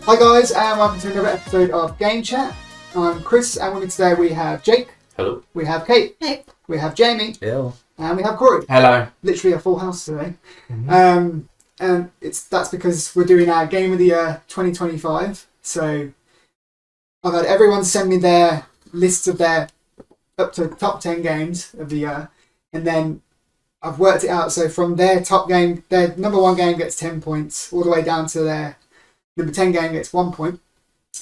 Hi guys, and welcome to another episode of Game Chat. I'm Chris, and with me today we have Jake. Hello. We have Kate. Hey. We have Jamie. Hello. And we have Corey. Hello. Literally a full house today. Mm-hmm. And that's because we're doing our Game of the Year 2025. So I've had everyone send me their lists of their up to top 10 games of the year, and then I've worked it out. So from their top game, their number one game gets 10 points, all the way down to their number 10 game gets 1 point,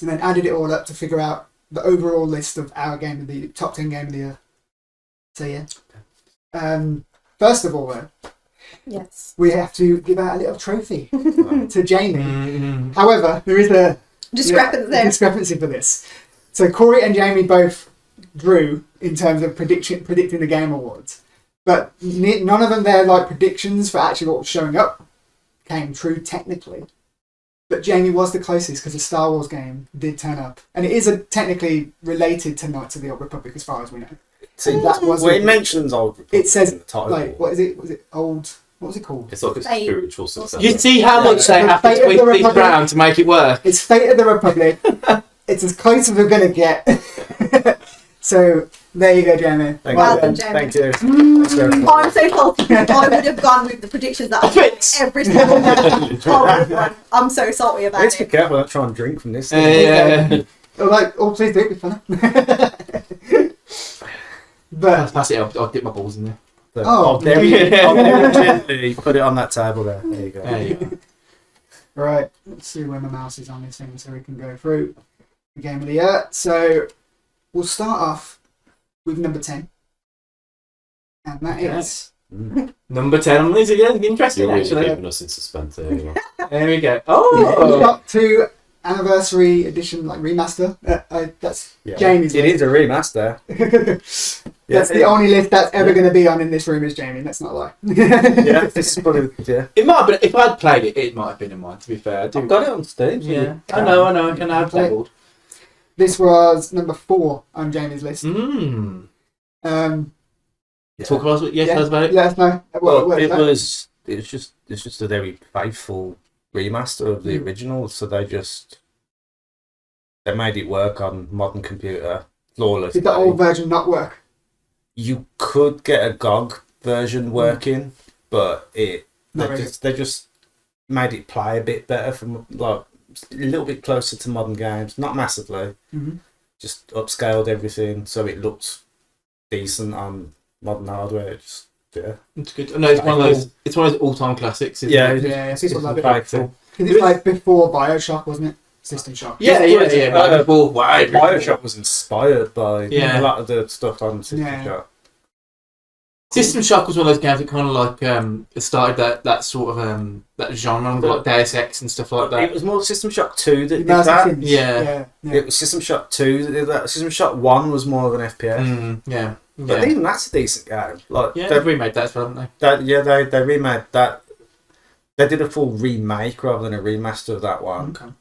and then added it all up to figure out the overall list of our game of the top 10 game of the year. So yeah. First of all, though, Yes. we have to give out a little trophy to Jamie. Mm-hmm. However, there is a discrepancy for this. So Corey and Jamie both drew in terms of predicting the game awards, but none of them their predictions for actually what was showing up came true technically. But Jamie was the closest because the Star Wars game did turn up, and it is technically related to Knights of the Old Republic as far as we know. See, it mentions Old Republic. It says in the title. what is it? Was it old? What was it called? It's like a spiritual successor. You see how much they have to twist things round to make it work. It's Fate of the Republic. It's as close as we're going to get. So, there you go, Jamie. Thank Well you. done, Jamie. Thank you. I'm so salty. I would have gone with the predictions that I made every single one. I'm so salty about Let's be it. careful not trying to drink from this. Yeah. Please do it, be funny. But, Pass it. I'll dip my balls in there. I'll very gently put it on that table there. There you go. There you go. right, let's see where my mouse is on this thing so we can go through the game of the year. So, we'll start off with number 10. And that is... Number 10 on this again. Interesting, You're really actually. keeping us in suspense there. You know. There we go. We've Oh! got 2 anniversary edition remaster. That's Yeah. Jamie's It list. is a remaster. That's the only list that's ever going to be on in this room is Jamie. Let's not lie. Yeah, this is probably. Yeah. It might have been, if I'd played it, it might have been in mine, to be fair. I've got it on stage. Yeah. I know. I can have dabbled. This was number 4 on Jamie's list. Mmm. Yeah. Talk about it. Tell us about it. Let us know. Well, What is that? it's just a very faithful remaster of the original. So they made it work on modern computer flawless. Did the old version not work? You could get a GOG version working, but they just made it play a bit better from a little bit closer to modern games, not massively. Mm-hmm. Just upscaled everything so it looked decent on modern hardware. It's good. No, it's one of those. It's one of those all-time classics. Isn't it? Yeah, people love it. faithful. Because it's before BioShock, wasn't it? System Shock. Yeah. BioShock was inspired by a lot of the stuff on System Shock. System Shock was one of those games that kind of started that sort of that genre, like Deus Ex and stuff like that. It was more System Shock 2 that did that. Yeah. It was System Shock 2 that did that. System Shock 1 was more of an FPS. Yeah. But even that's a decent game. They've remade that as well, haven't they? They remade that. They did a full remake rather than a remaster of that one. Okay.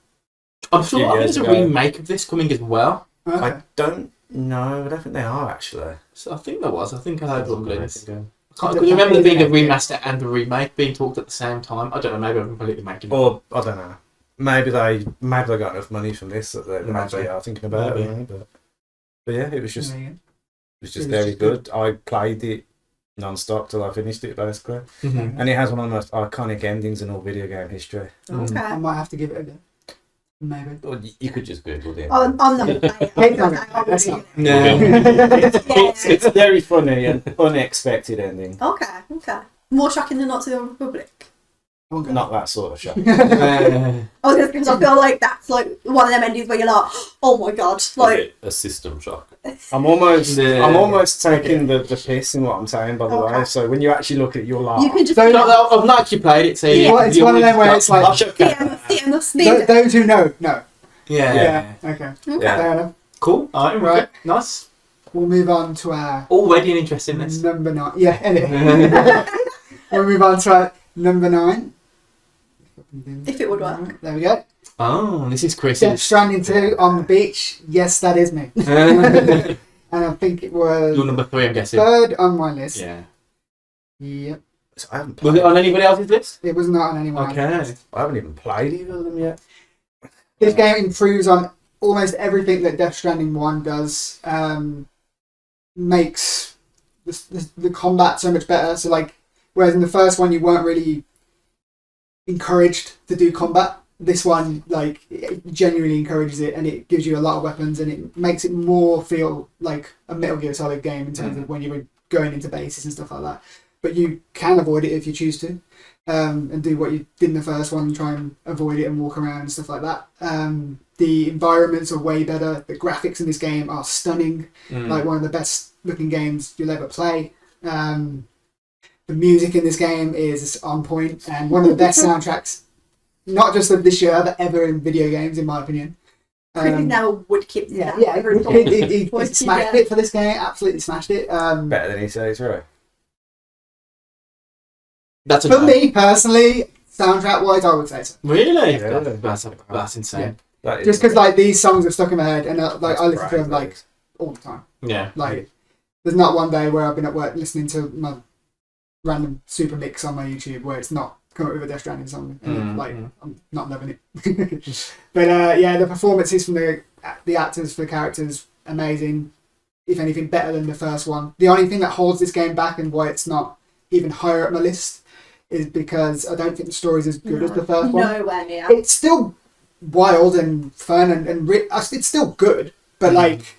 I think there's a remake of this coming as well. Okay. I don't know. I don't think they are actually. So I think there was. I think I heard rumblings. Yeah. I can't remember there being a remaster and a remake being talked at the same time. I don't know. Maybe I'm completely making it. Or I don't know. Maybe they got enough money from this that they actually are thinking about it. But yeah, it was just very good. I played it non-stop till I finished it basically, and it has one of the most iconic endings in all video game history. Okay. I might have to give it a go. Maybe. Or you could just Google it. I'm not playing it. It's a very funny and unexpected ending. Okay. More shocking than Knights of the Old Republic. Not that sort of shock. Because I feel like that's one of them endings where you're like, oh my god, Is it a System Shock? I'm almost taking the piss in what I'm saying, by the way. So when you actually look at it, you're like, you can just I've not actually played it, so It's one of them where it's like those who know. Yeah. Okay. Yeah. Fair enough. Cool. Right. Nice. We'll move on to our Already an interest in this. number 9. Yeah. Anyway. We'll move on to our number 9. if it would work. There we go. Oh, this is Chris. Death Stranding 2 on the beach. Yes, that is me. And I think it was Your number 3, I'm guessing. 3rd on my list. Yeah. Yep. So I haven't Was played. it on anybody else's list? It was not on anyone Okay. else's list. I haven't even played either of them yet. This game improves on almost everything that Death Stranding 1 does. Makes the combat so much better. So like, whereas in the first one you weren't really encouraged to do combat, this one like it genuinely encourages it, and it gives you a lot of weapons, and it makes it more feel like a Metal Gear Solid game in terms of when you were going into bases and stuff like that. But you can avoid it if you choose to, and do what you did in the first one, try and avoid it and walk around and stuff like that. The environments are way better. The graphics in this game are stunning, like one of the best looking games you'll ever play. The music in this game is on point, and one of the best soundtracks, not just of this year, but ever in video games, in my opinion. Now would keep he smashed it for this game. Absolutely smashed it. Better than he says, right? That's For me personally, soundtrack wise, I would say so. Really? Yeah. That's insane. That is Just because like these songs are stuck in my head, and like I listen to them like all the time. Yeah. Like there's not one day where I've been at work listening to my random super mix on my YouTube where it's not come up with a Death Stranding song. And, I'm not loving it. But yeah, the performances from the actors for the characters, amazing. If anything, better than the first one. The only thing that holds this game back and why it's not even higher up my list is because I don't think the story's as good as the first one. Nowhere near. It's still wild and fun and it's still good, but like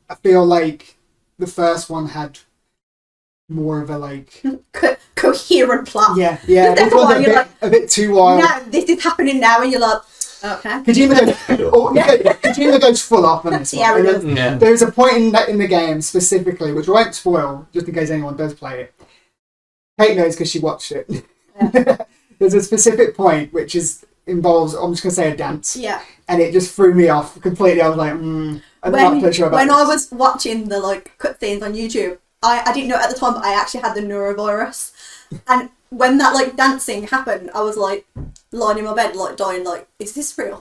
I feel like the first one had more of a like coherent plot. yeah This it was one, you're a bit too wild. No, this is happening now, and you're like, okay. Kojima goes full off on this one. Yeah, it does. Yeah. There's a point in the game specifically, which I won't spoil just in case anyone does play it. Kate knows because she watched it. Yeah. There's a specific point which involves, I'm just going to say, a dance. Yeah. And it just threw me off completely. I was like, I'm not quite sure about when this. I was watching the like cutscenes on YouTube, I didn't know at the time, but I actually had the neurovirus. And when that like dancing happened, I was like lying in my bed, like dying, like, is this real?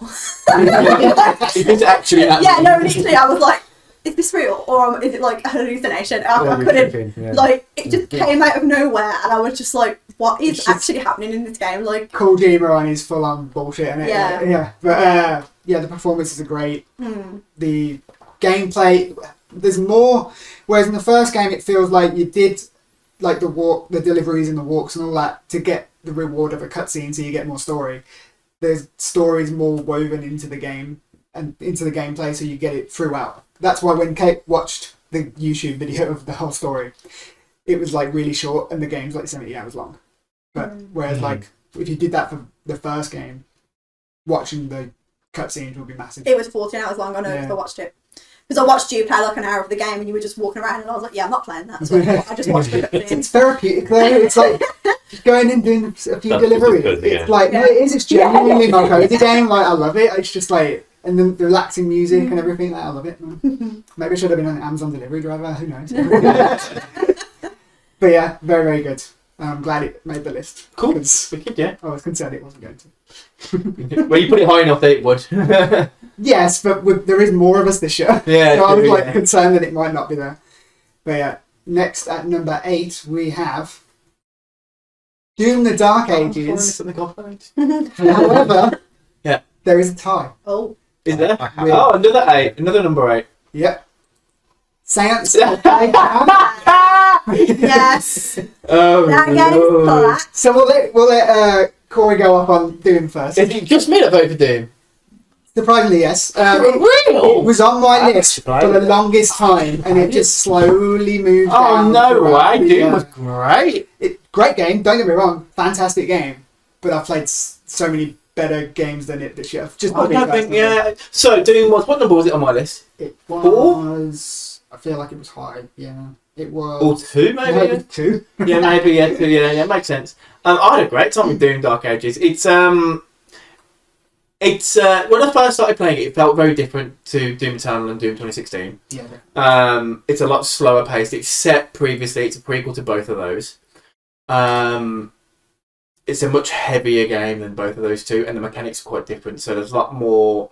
It's actually happening. Yeah, no, literally, I was like, is this real, or is it like a hallucination? I couldn't, like, it just came out of nowhere, and I was just like, what is actually happening in this game? Like, Kojima on his full-on bullshit, and Yeah. But yeah, the performances are great. The gameplay, there's more. Whereas in the first game, it feels like you did like the deliveries and the walks and all that to get the reward of a cutscene, so you get more story. There's stories more woven into the game and into the gameplay, so you get it throughout. That's why when Kate watched the YouTube video of the whole story, it was like really short, and the game's like 70 hours long. But whereas like if you did that for the first game, watching the cutscenes would be massive. it was 14 hours long, I know, because I watched it. Because I watched you play like an hour of the game, and you were just walking around, and I was like, yeah, I'm not playing that. So I just watched the cutscenes. It's therapeutic though. It's like just going and doing a few deliveries. good, It's like no, it is. It's genuinely my cozy game. Like I love it. It's just like, and then the relaxing music and everything. Like, I love it. Maybe I should have been an Amazon delivery driver. Who knows? But yeah, very very good. I'm glad it made the list. Cool. 'Cause Wicked, yeah. I was concerned it wasn't going to. Well, you put it high enough that it would. Yes, but there is more of us this year. Yeah, So I was true, like yeah. concerned that it might not be there. But yeah, next at number 8 we have Doom: The Dark Ages. However, Yeah. there is a tie. Oh, Is there? I have- Oh, another 8. Another number 8. Yep. Seance. yes. Oh, That game's flat. So we'll let Corey go off on Doom first. Is it just me that voted for Doom? Surprisingly, yes. Real? It was on my I list played for the it. longest time, and it just slowly moved Oh, down. no throughout. way. Doom Yeah. was great. Great game, don't get me wrong, fantastic game. But I've played so many better games than it this year. Just I don't think, personally. yeah. So, Doom was, what number was it on my list? It Four? was. I feel like it was high. Yeah, it was. Or 2, maybe? Maybe 2. Yeah, maybe, yeah, 2, yeah, makes sense. I had a great time with Doom Dark Ages. It's when I first started playing it, it felt very different to Doom Eternal and Doom 2016. Yeah. It's a lot slower paced. It's set previously. It's a prequel to both of those. It's a much heavier game than both of those two, and the mechanics are quite different. So there's a lot more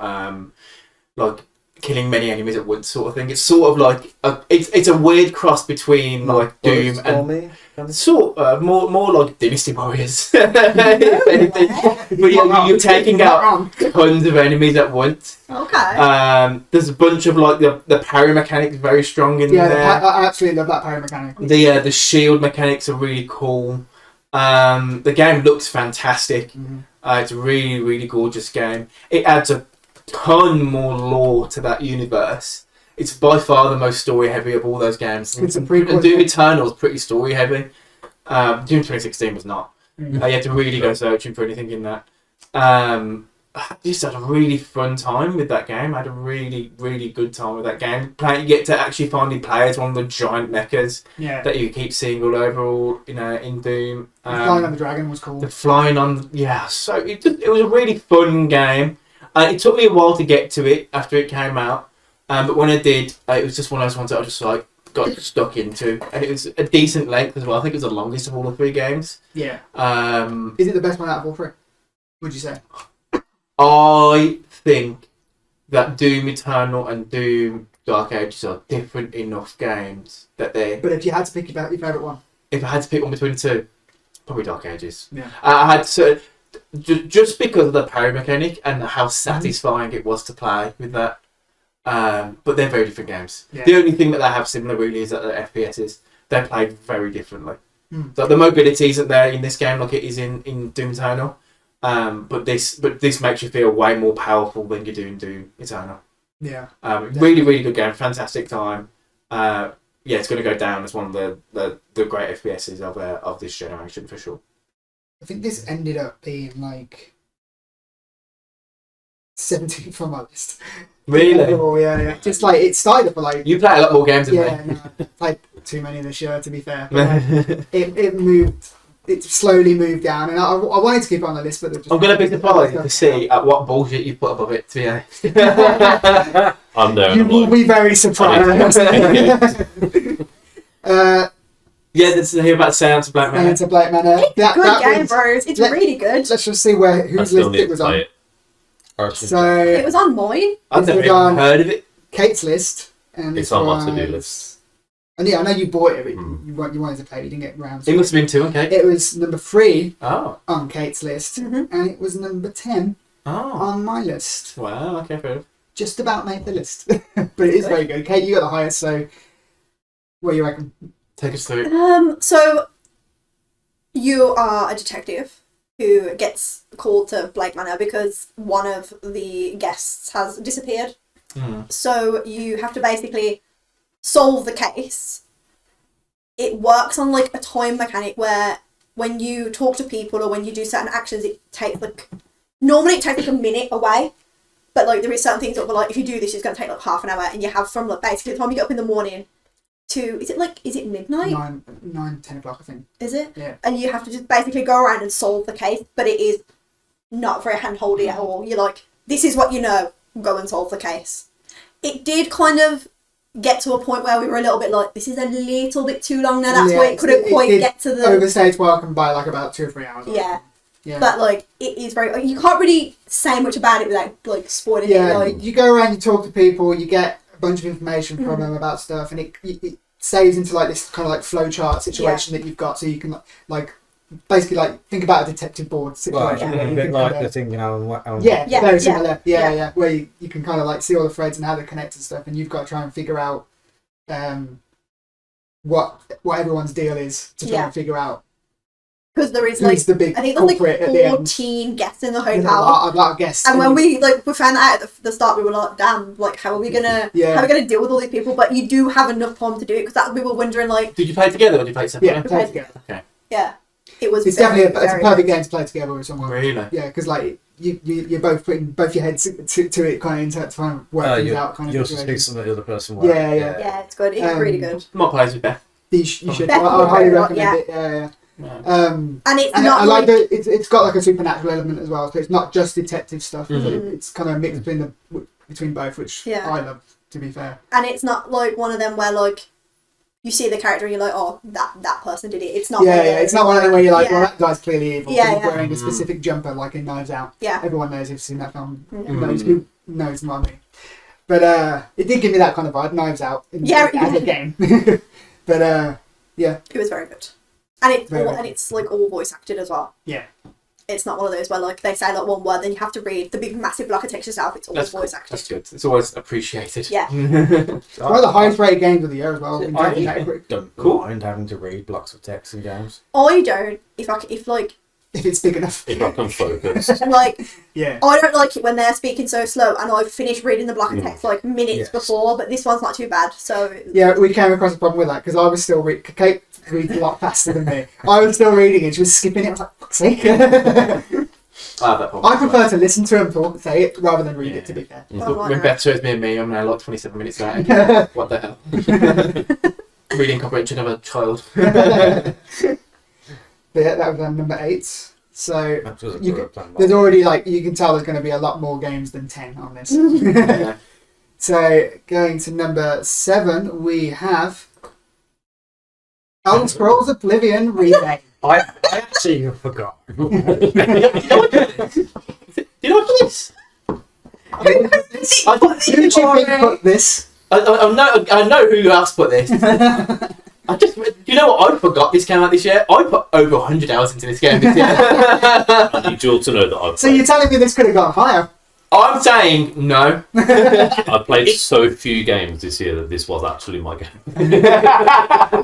like killing many enemies at once sort of thing. It's sort of like it's a weird cross between like Doom and sort of more like Dynasty Warriors. If anything. But you're taking out tons of enemies at once. Okay. There's a bunch of like the parry mechanics very strong in there. I absolutely love that parry mechanic. The shield mechanics are really cool. The game looks fantastic. Mm-hmm. It's a really, really gorgeous game. It adds a ton more lore to that universe. It's by far the most story heavy of all those games. It's a prequel. And Doom Eternal is pretty story heavy. Doom 2016 was not. Mm-hmm. You had to really go searching for anything in that. I just had a really fun time with that game. I had a really, really good time with that game. You get to actually finally play as one of the giant mechas that you keep seeing all over, in Doom. Flying on the Dragon was cool. The flying on, so it was a really fun game. It took me a while to get to it after it came out, but when I did, it was just one of those ones that I just like got stuck into, and it was a decent length as well. I think it was the longest of all the 3 games. Yeah. Is it the best one out of all 3? Would you say? I think that Doom Eternal and Doom Dark Ages are different enough games that they. But if you had to pick your favourite one, if I had to pick one between the two, probably Dark Ages. Yeah. I had to just because of the parry mechanic and how satisfying it was to play with that. But they're very different games. Yeah. The only thing that they have similar really is that the FPSs. They're played very differently. So the mobility isn't there in this game like it is in Doom Eternal. But this makes you feel way more powerful than you do in Doom Eternal. Yeah. Really, really good game. Fantastic time. It's going to go down as one of the great FPSs of this generation for sure. I think this ended up being like 17th on my list. Really? Oh yeah. Just like it started up for like. You play a lot more games than me. Yeah, no, played too many this year to be fair. But, it moved. It slowly moved down, and I wanted to keep it on the list, but I'm going to be surprised to see at what bullshit you put above it. To be honest, I'm there. You will be very surprised. This is hear about Silence of Black Manor. Silence of Black Manor. It's a good game, bros. It's really good. Let's just see whose list it was on. So it was on mine. I've never even heard of it. Kate's list, and it's on my to-do list. And yeah, I know you bought it, but you wanted to play it, you didn't get round to it. It must have been 2 on Kate. It was number 3 on Kate's list, and it was number 10 on my list. Wow, okay, fair enough. Just about made the list. But it is very good. Kate, you got the highest, so what do you reckon? Take us through. So you are a detective who gets called to Blake Manor because one of the guests has disappeared. So you have to basically solve the case. It works on like a time mechanic where when you talk to people or when you do certain actions, it takes normally it takes like a minute away, but like there is certain things that were like if you do this, it's going to take like half an hour, and you have from like basically the time you get up in the morning to is it midnight? 10 o'clock I think. Is it? Yeah. And you have to just basically go around and solve the case, but it is not very hand-holdy at all. You're like, this is what you know, go and solve the case. It did kind of get to a point where we were a little bit like, this is a little bit too long now. That's why it couldn't quite get to the overstayed welcome by like about 2 or 3 hours. Yeah. But like it is very. You can't really say much about it without like spoiling it. Like you go around, you talk to people, you get a bunch of information from them about stuff, and it saves into like this kind of like flowchart situation that you've got, so you can like basically like think about a detective board situation. Well, a bit like the thing, very similar. Yeah. Where you can kind of like see all the threads and how they're connected and stuff, and you've got to try and figure out what everyone's deal is to try and figure out. Because there is like the big I think there's like 14 guests in the hotel. A lot of guests. And when we found that out at the start, we were like, damn, like how are we gonna deal with all these people? But you do have enough time to do it, because we were wondering like. Did you play together or did you play separately? Yeah, play together. Okay. Yeah. It's definitely it's a perfect game to play together with someone. Really? Yeah, because like you're both putting both your heads to it, kind of to try and work things out. Kind of. You're supposing that the other person works. Yeah, it's good. It's really good. Might play with Beth. You should. I highly recommend it. Yeah. And it's not I like that it's got like a supernatural element as well, so it's not just detective stuff. It's kind of a mix between both, which I love, to be fair. And it's not like one of them where like you see the character and you're like, oh, that person did it. It's not. It's not one of them where you're like, well, that guy's clearly evil. He's wearing a specific jumper, like in Knives Out. Yeah. Everyone knows who's seen that film. Knows who knows what I mean. But it did give me that kind of vibe. Knives Out as a game. But yeah, it was very good, and Very and it's like all voice acted as well. Yeah. It's not one of those where like they say like one word, then you have to read the big massive block of text yourself. It's all voice acted. That's good. It's always appreciated. Yeah. It's one of the highest rated games of the year as well. in I terms of category. don't Cool. mind having to read blocks of text in games. I don't. If like If it's big enough. If I can focus. like Yeah. I don't like it when they're speaking so slow, and I've finished reading the block of text like minutes Yes. before. But this one's not too bad. So Yeah, we came across a problem with that because I was still reading. Kate reads a lot faster than me. I was still reading and she was skipping it. I was like, fuck's sake. I have that problem. I prefer to listen to him talk, say it, rather than read it, to be fair. Oh, When Beth shows me and me, I'm now like 27 minutes late. What the hell? Reading comprehension of a child. But yeah, that was number 8. So That was a You good plan. there's already, like, you can tell there's going to be a lot more games than 10 on this. Yeah. So going to number 7, we have Elder Scrolls Oblivion Remake. I actually forgot. Did I put this? Who do you think put this? I know who else put this. You know what? I forgot this came out this year. I put over 100 hours into this game this year. I need you all to know that I've So you're telling me this could have gone higher? I'm saying no. I played so few games this year that this was actually my game.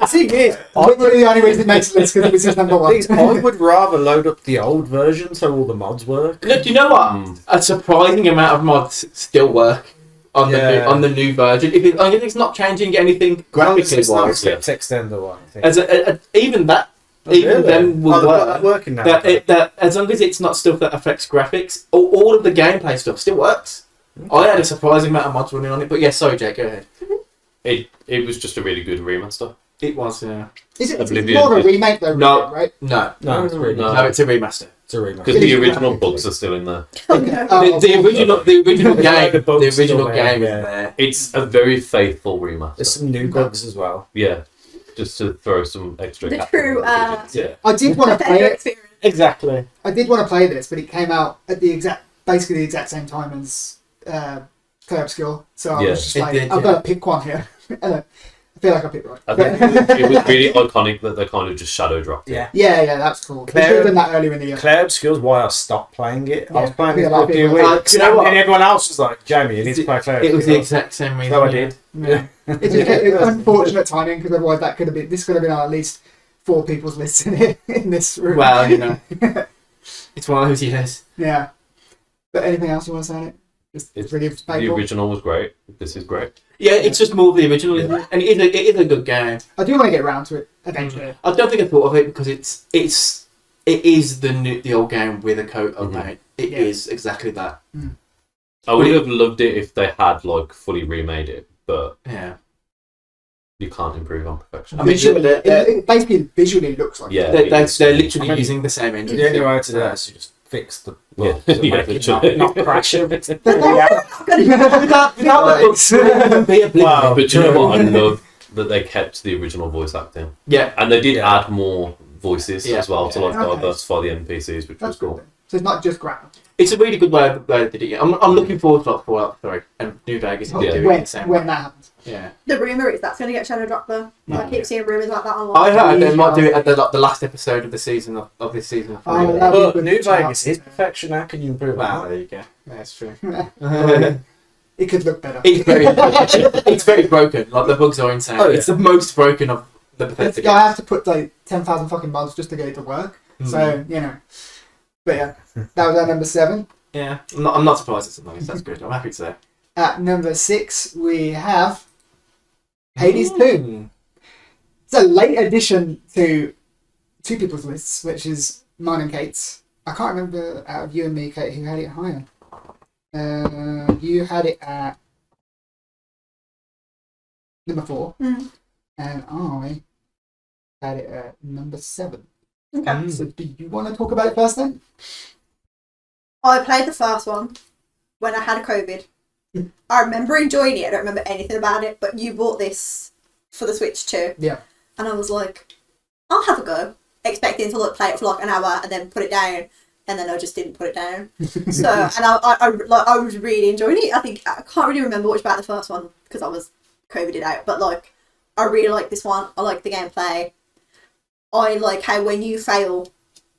See, literally the only reason it makes the list because it was just number 1. I would rather load up the old version so all the mods work. Look, do you know what? A surprising amount of mods still work on the new version. If it's not changing anything graphically It's not wise, Steps Extender one. I think. even that. Oh, Even really? them will they've got work. that working now. That as long as it's not stuff that affects graphics, all of the gameplay stuff still works. I had a surprising amount of mods running on it, but yeah, sorry, Jake, go ahead. It was just a really good remaster. It was, yeah. Is it Oblivion. more of a remake though? No. Right? No, No, it's a remake. no, it's a remaster. It's a remake. Because the original bugs are still in there. The original game, The bugs the original still there, game is yeah. there. It's a very faithful remaster. There's some new bugs as well. Yeah. Just to throw some extra The cap true, on it. Yeah. I did want to play it. experience. Exactly. I did want to play this, but it came out at basically the exact same time as Play Obscure. So I Yeah. was just It like, did, I've yeah. got to pick one here. I feel like I picked right. I think it was really iconic that they kind of just shadow dropped it. Yeah. Yeah, that's cool. We Claire- should have done that earlier in the year. Cloud Obscure's why I stopped playing it. I was Yeah. playing it Yeah, for a like few people- weeks. you know what? And everyone else was like, Jamie, you need to play Cloud It was the Obscure. exact same reason. So I did. Yeah. It's unfortunate timing because otherwise that could have been. This could have been on at least 4 people's lists in this room. Well, you know, it's one of those years. Yeah. But anything else you want to say on it? Just It's, really the faithful. original was great. This is great. Yeah, it's just more of the original, isn't it? And it is a good game. I do want to get around to it eventually. I don't think I thought of it because it is the old game with a coat of Mhm. paint. It Yeah. is exactly that. I would have loved it if they had like fully remade it, but Yeah. you can't improve on perfection. I mean, sure, It basically visually looks like Yeah. it. they're literally I mean, using the same engine. The only way to do that is to just fix the Yeah. bugs and Yeah, make it literally. not crash everything. Without the books, it wouldn't be Oblivion. Wow. But you know what? I love that they kept the original voice acting, Yeah. and they did Yeah. add more voices Yeah. as well to like Okay. diversify the NPCs, which was That's cool. cool. So it's not just grammar. It's a really good way they did it. I'm looking forward to like Fallout 3 and New Vegas if they do it When the same when way. that happens. Yeah. The rumour is that's going to get shadow dropped though. Yeah. I keep seeing rumours like that I online. heard they might do it at the last episode of the season of this season. Of Oh, Fallout. that'd be But good New to check Vegas is perfection. How can you improve Wow, that? there you go. That's true. It could look better. It's very broken. Like the bugs are insane. Oh, yeah. It's the most broken of the Bethesda I games. have to put like 10,000 fucking mods just to get it to work. Mm. So, you know. But yeah, that was our number 7. Yeah, I'm not surprised it's something. That's good. I'm happy to say. At number 6, we have Hades 2. Mm. It's a late addition to 2 people's lists, which is mine and Kate's. I can't remember out of you and me, Kate, who had it higher. You had it at number 4, Mm. and I had it at number 7. Okay. So do you want to talk about it first then? I played the first one when I had COVID. I remember enjoying it. I don't remember anything about it, but you bought this for the Switch too. Yeah. And I was like, I'll have a go. Expecting to play it for like an hour and then put it down. and then I just didn't put it down. So, and I was really enjoying it. I think I can't really remember much about the first one because I was COVIDed out, but like I really like this one. I like the gameplay. I like how when you fail,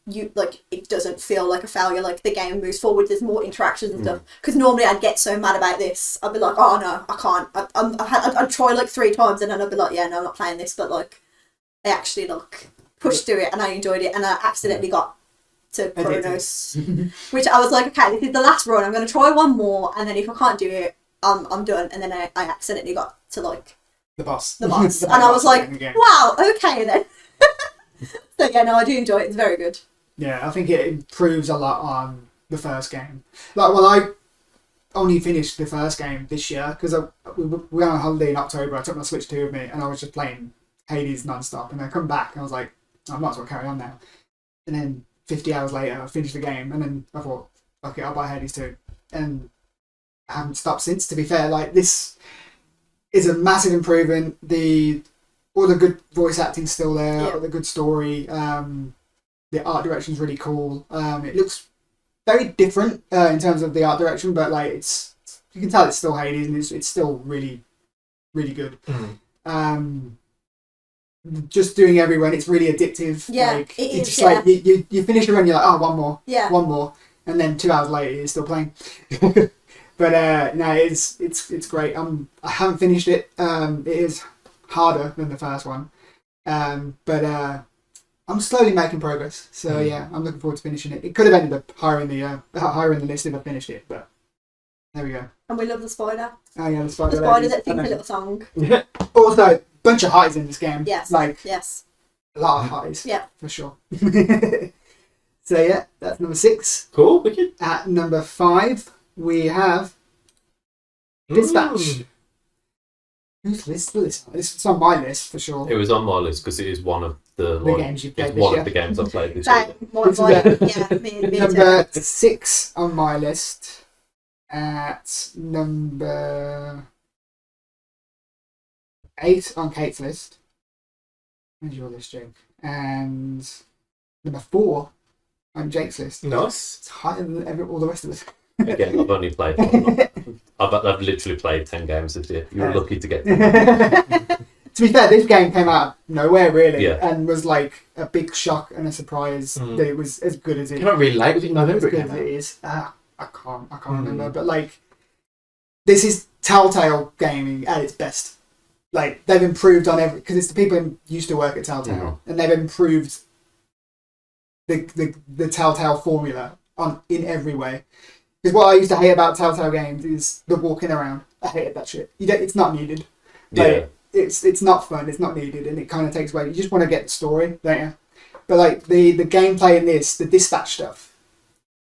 you like it doesn't feel like a failure. Like the game moves forward. There's more interactions and stuff. Because normally I'd get so mad about this. I'd be like, oh no, I can't. I'd try like 3 times and then I'd be like, yeah, no, I'm not playing this. But like, I actually like pushed through it and I enjoyed it and I accidentally got to Kronos, which I was like, okay, this is the last run. I'm going to try one more, and then if I can't do it, I'm done. And then I accidentally got to like The boss. and I was like, wow, okay then. So yeah, no, I do enjoy it. It's very good. Yeah, I think it improves a lot on the first game. Like, well, I only finished the first game this year because we were on holiday in October. I took my Switch 2 with me and I was just playing Hades non-stop. And I come back and I was like, I might as well carry on now. And then 50 hours later, I finished the game. And then I thought, okay, I'll buy Hades 2. And I haven't stopped since, to be fair. Like, this is a massive improvement. All the good voice acting's still there, Yeah. all the good story. The art direction's really cool. It looks very different in terms of the art direction, but like you can tell it's still Hades and it's still really, really good. Just doing every run, it's really addictive. Yeah, like, it it's is, just like you finish the run, you're like, oh, one more, and then 2 hours later you're still playing. But no, it's great. I haven't finished it. It is harder than the first one, but I'm slowly making progress. So yeah, I'm looking forward to finishing it. It could have ended up higher in the list if I finished it, but there we go. And we love the spider. Oh yeah, the The spider. spider that sings a little song. Also, a bunch of highs in this game. Yes. Like Yes. a lot of highs. Yeah. For sure. So yeah, that's number 6. Cool, wicked. At number 5, we have Dispatch. Whose list was this? It's on my list for sure. It was on my list because it is one of the games you've played it's this one year. of the games I've played this Same. year. Me Number too. 6 on my list. At number 8 on Kate's list. Where's your list, Jake? And number 4 on Jake's list. Nice. It's higher than all the rest of us. Again, I've only played one. I've literally played 10 games this year. You were lucky to get 10. To be fair, this game came out of nowhere, really, Yeah. and was like a big shock and a surprise that it was as good as it Came out really late. Was it as November? good as it is. I can't remember, but like, this is Telltale gaming at its best. Like, they've improved on every, because it's the people who used to work at Telltale, and they've improved the Telltale formula in every way. Because what I used to hate about Telltale games is the walking around. I hated that shit. It's not needed. Like, it's not fun. It's not needed, and it kind of takes away. You just want to get the story, don't you? But like the gameplay in this, the dispatch stuff,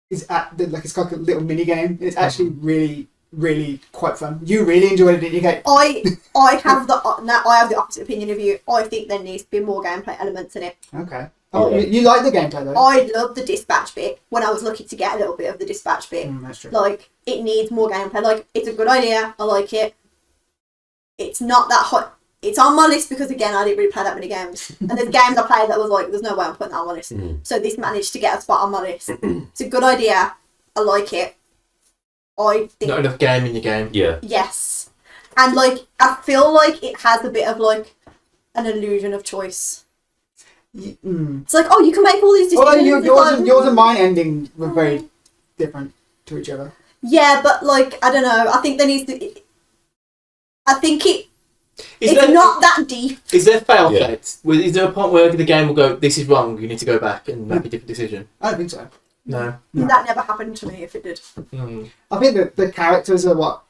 is it's like a little mini game. It's actually really, really quite fun. You really enjoyed it, didn't you, Kate? I have the opposite opinion of you. I think there needs to be more gameplay elements in it. Okay. Oh, you like the gameplay though? I love the dispatch bit when I was lucky to get a little bit of the dispatch bit. That's true. Like, it needs more gameplay. Like, it's a good idea. I like it. It's not that hot. It's on my list because, again, I didn't really play that many games. And there's games I played that was like, there's no way I'm putting that on my list. So this managed to get a spot on my list. It's a good idea. I like it. I think... Not enough game in your game. Yeah. Yes. And, like, I feel like it has a bit of, like, an illusion of choice. It's like, oh, you can make all these decisions. Well, yours and mine ending were very different to each other. Yeah, but, like, I don't know. I think there needs to... I think it's there, not that deep. Is there fail states? Is there a point where the game will go, this is wrong, you need to go back and make a different decision? I don't think so. No. That never happened to me if it did. I think that the characters are what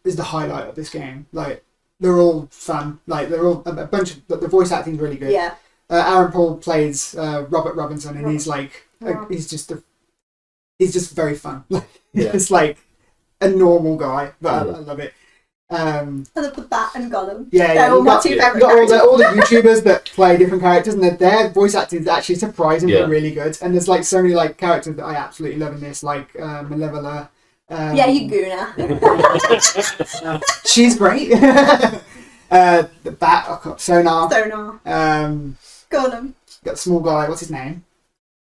is the highlight of this game. Like, they're all fun. Like, they're all a bunch of... The voice acting's really good. Yeah. Aaron Paul plays Robert Robinson, and he's like... he's just very fun. It's like a normal guy, but I love it. I love the Bat and Gollum. Yeah, They're all my two favourite characters. all the YouTubers that play different characters, and their voice acting is actually surprisingly really good. And there's like so many like characters that I absolutely love in this, like Malevola. Yeah, you Guna. She's great. The Bat, Sonar. Sonar. Gollum. Got the small guy. What's his name?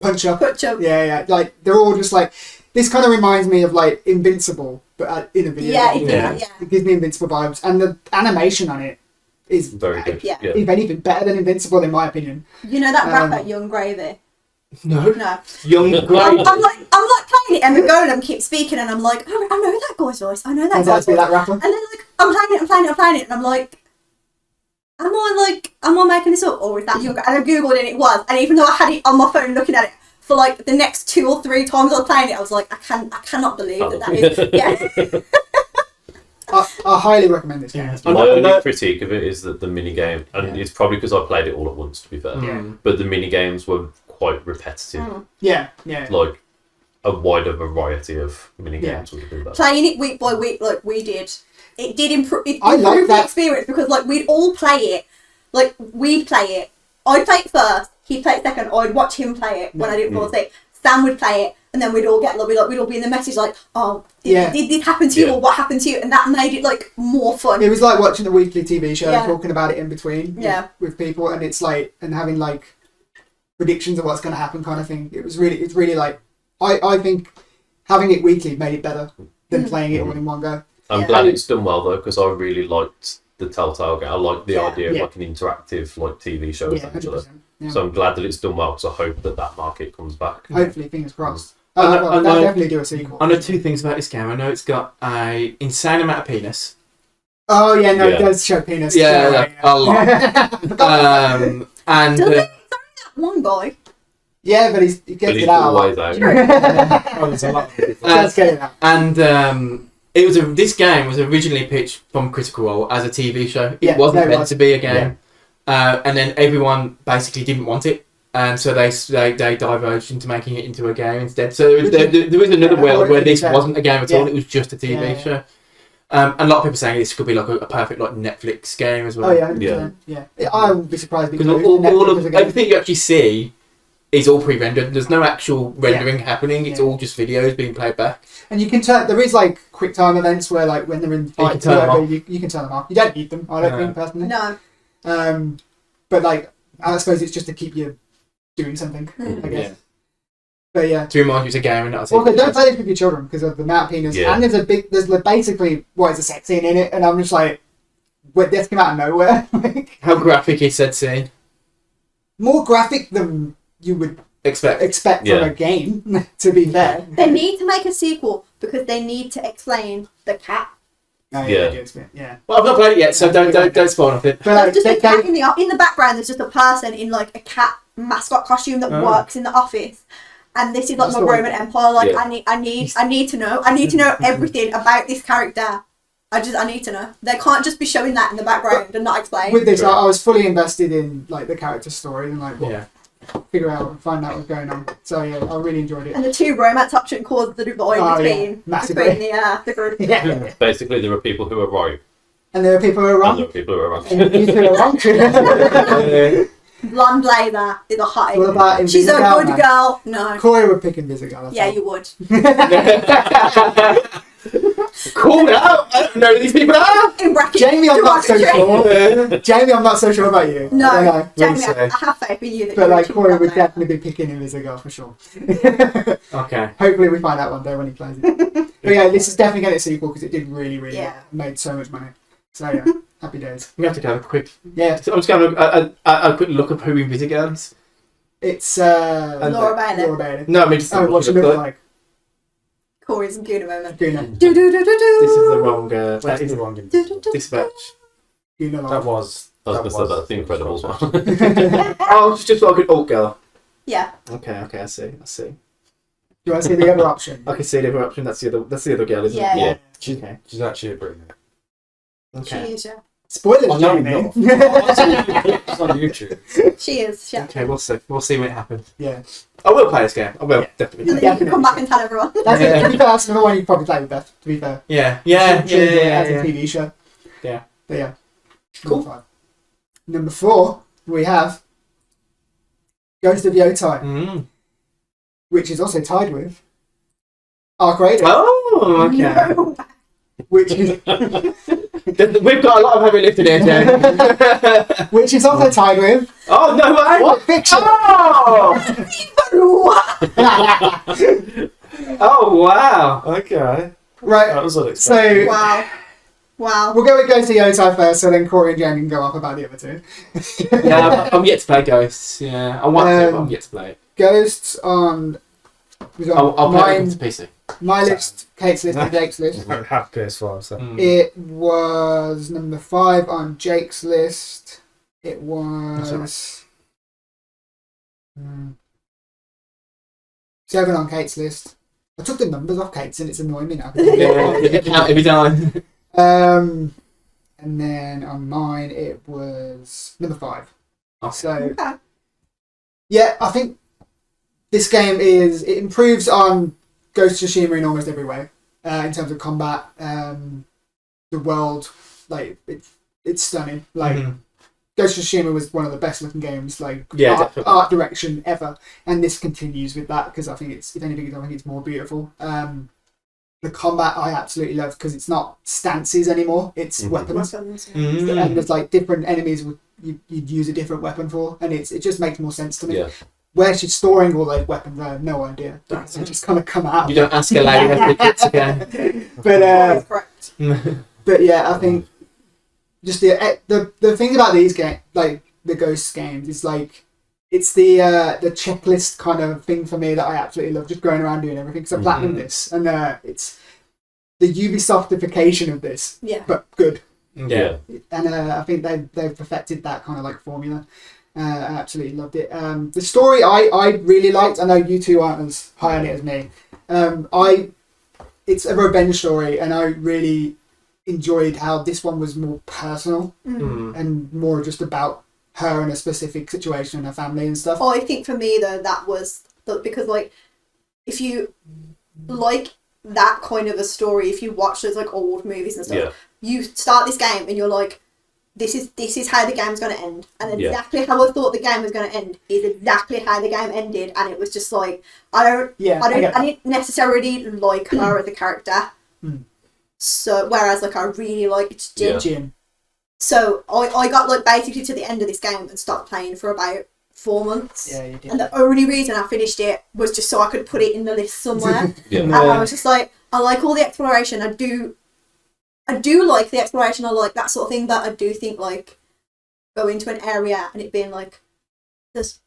Punch Up. Punch Up. Yeah. Like they're all just like this. Kind of reminds me of like Invincible, but in a video. Yeah, game. yeah. It gives me Invincible vibes, and the animation on it is Very good. Yeah. if anything, better than Invincible in my opinion. You know that rapper, Young Gravy? No. No. Young I'm Grey. like playing it and the golem keeps speaking and I'm like, oh, I know that guy's voice. I know that Turns guy's out to be voice. that rapper. And then like I'm playing it and I'm like, am I making this up or is that Young? And I googled it and it was. And even though I had it on my phone looking at it for like the next 2 or 3 times I was playing it, I was like, I cannot believe that is. Yeah. I highly recommend this game. Yeah. My only critique of it is that the mini game, and it's probably because I played it all at once, to be fair. Yeah. But the mini games were quite repetitive. Yeah. Like a wider variety of mini games would have been better. Playing it week by week like we did, it did improve. It I like improved the that. experience because like we'd all play it. Like we'd play it. I'd play it first. He'd play it second. I'd watch him play it when I didn't fall asleep. Sam would play it, and then we'd all get we'd all be in the message like, "Oh, did this happen to you, or what happened to you?" And that made it like more fun. It was like watching the weekly TV show, Yeah. talking about it in between with people, and it's like, and having like predictions of what's going to happen kind of thing. It's really like, I think having it weekly made it better than playing it all in one go. I'm glad it's done well though, because I really liked the Telltale game. I like the idea of like an interactive like TV show essentially. 100%. Yeah. So I'm glad that it's done well, because I hope that market comes back. Hopefully, fingers crossed. I know- They'll definitely do a sequel. I know 2 things about this game. I know it's got a insane amount of penis. Oh yeah, no, Yeah. it does show penis. A lot. And Does it? It's only that one guy. Yeah, but he gets But it it's out. always out. Oh, there's a lot of people. Let's get it out. And this game was originally pitched from Critical Role as a TV show. It Yeah, wasn't no, it meant was. to be a game, and then everyone basically didn't want it, and so they diverged into making it into a game instead. So there is another world where this wasn't a game at all; it was just a TV show. And a lot of people saying this could be like a perfect like Netflix game as well. Oh yeah, 100%. Yeah. I wouldn't be surprised Because because all of everything you actually see is all pre-rendered. There's no actual rendering happening. It's all just videos being played back. And you can turn. There is like quick time events where like when they're in fights, turn them whatever, you can turn them off. You don't need them. I don't think personally. No. But like I suppose it's just to keep you doing something. I guess. Yeah. But yeah. To remind you it's a game and not a TV Also, don't show. play this with your children because of the amount of penis. Yeah. And there's like basically what is a sex scene in it, and I'm just like, wait, this came out of nowhere. Like, How graphic is said scene? more graphic than you would Expect. expect from a game. To be fair. They need to make a sequel because they need to explain the cat. Oh, Yeah. Yeah. Well, I've not played it yet, so don't spoil nothing. But like, There's just a cat they, in the background. There's just a person in like a cat mascot costume that works in the office, and this is like That's my the Roman Empire. Like Yeah. I need to know. I need to know everything about this character. I need to know. They can't just be showing that in the background and not explain. with this, I was fully invested in like the character story and like Yeah. figure out and find out what's going on. So yeah, I really enjoyed it. And the 2 romance option caused the divide Oh, yeah. between Massively. the group. Yeah. Basically, there are people who are right, And there are people who are and there wrong. are people who are wrong. And you two are wrong. Blonde blazer is a hot. What about She's a Invisigal, good man? girl. No. Corey would pick Invisigal. Yeah, you would. Cool out! I don't know who these people are! In brackets. Jamie, I'm not so derogatory. sure. Jamie, I'm not so sure about you. I don't No, know. Jamie, say? I have faith in you. That But you're like a Corey would blazer. definitely be picking Invisigal for sure. Okay. Hopefully we find out one day when he plays it. But yeah, this is definitely getting a sequel because it did really well. Made so much money. So yeah, happy days. We have to go quick. Yeah, I'm just going to a quick look of who Invisigal is. it's Laura Bailey. Laura Bailey. No, I mean just Oh, what she looks like. Corey's Guna moment. Guna. This is the wrong. That is the wrong game. Dispatch. Guna. That was. I was going to say that's the Incredibles one. Oh, she's just like an alt girl. Yeah. Okay, I see. Do you want to see the other option? I can see the other option. That's the other girl, isn't Yeah. it? Yeah. Okay. She's actually a brilliant. Okay. She is, yeah. Spoilers, Oh, no, Jamie. It's on YouTube. She is, yeah. Okay, we'll see. We'll see when it happens. Yeah. I will play this game. I will Yeah. definitely. And then you can come back and tell everyone. That's Yeah. it. To be fair, that's another one you'd probably play with Beth, to be fair. Yeah. She enjoyed it as a TV show. Yeah. But yeah. Cool. Number 5. Number 4, we have Ghost of GOTY, Mm. which is also tied with Arc Raiders, Oh, okay. No. which is We've got a lot of heavy lifting here, Jay. which is also tied with Oh, no way! What Fiction. Oh! What? Oh wow! Okay. Right. That was unexpected. So Wow. we'll go with GOTY Yotai first, so then Corey and Jen can go off about the other two. Yeah, I'm yet to play Ghosts. Yeah, I want to, but I'm yet to play it. Ghosts on. Was on I'll play it mine, on PC. my list, Kate's list, and Jake's list. I don't have PS5, so. It was number 5 on Jake's list. It was 7 on Kate's list. I took the numbers off Kate's and it's annoying me now. Yeah, you count every time. And then on mine it was number 5. So Okay. yeah, I think this game it improves on Ghost of Tsushima in almost every way. In terms of combat, the world, like it's stunning. Like Ghost of Tsushima was one of the best looking games, like art direction ever, and this continues with that because I think it's, if anything, I think it's more beautiful. The combat I absolutely love because it's not stances anymore; it's weapons. And there's like different enemies you'd use a different weapon for, and it just makes more sense to me. Yeah. Where she's storing all those weapons, I have no idea. They just kind of come out. You don't ask a lady how to hits again. But Correct. but yeah, I think just the thing about these games, like the Ghost games, is like it's the checklist kind of thing for me that I absolutely love. Just going around doing everything. Because I platinum this, and it's the Ubisoftification of this, Yeah. but good. Yeah. And I think they've perfected that kind of like formula. I absolutely loved it. The story I really liked. I know you two aren't as high on it as me. It's a revenge story, and I really enjoyed how this one was more personal and more just about her and a specific situation and her family and stuff. I think for me though that was because like if you like that kind of a story, if you watch those like old movies and stuff, you start this game and you're like, this is how the game's going to end, and exactly how I thought the game was going to end is exactly how the game ended, and it was just like I didn't necessarily like her as a character. So whereas like I really liked Jin. So I got like basically to the end of this game and stopped playing for about 4 months. Yeah, you did. And the only reason I finished it was just so I could put it in the list somewhere. And I was just like, I like all the exploration. I do like the exploration. I like that sort of thing, but I do think like going to an area and it being like there's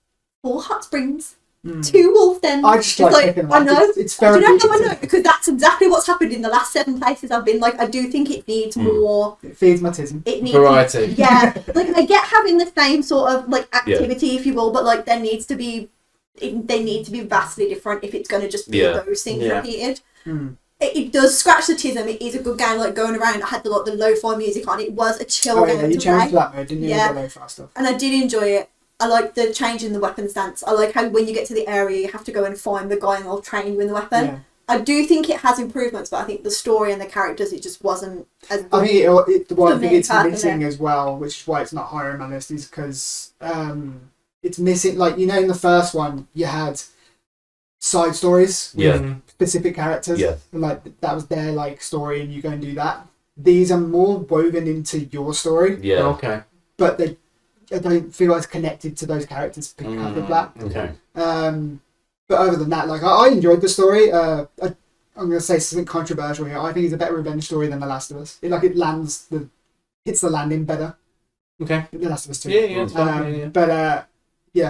4 hot springs, 2 wolf dens. I just like I know. It's very. Do you know how I know? Because that's exactly what's happened in the last 7 places I've been. Like I do think it needs more. It feeds my tism. It needs variety. Yeah, like I get having the same sort of like activity, if you will, but like there needs to be. They need to be vastly different if it's going to just be those things repeated. It does scratch the tism. It is a good game. Like going around, I had the lo-fi music on. It was a chill game. You changed that mode, didn't you? Yeah, the lo-fi stuff. And I did enjoy it. I like the change in the weapon stance. I like how when you get to the area, you have to go and find the guy and they'll train you in the weapon. Yeah. I do think it has improvements, but I think the story and the characters, it just wasn't as good. I think what I think it's personally. missing as well, which is why it's not higher on my list, is because it's missing. Like in the first one, you had side stories with specific characters, and like that was their like story, and you go and do that. These are more woven into your story. Yeah. Okay. But I don't feel as connected to those characters because of that. Okay. But other than that, like I enjoyed the story. I'm going to say something controversial here. I think it's a better revenge story than The Last of Us. Hits the landing better. Okay. The Last of Us 2. Yeah. But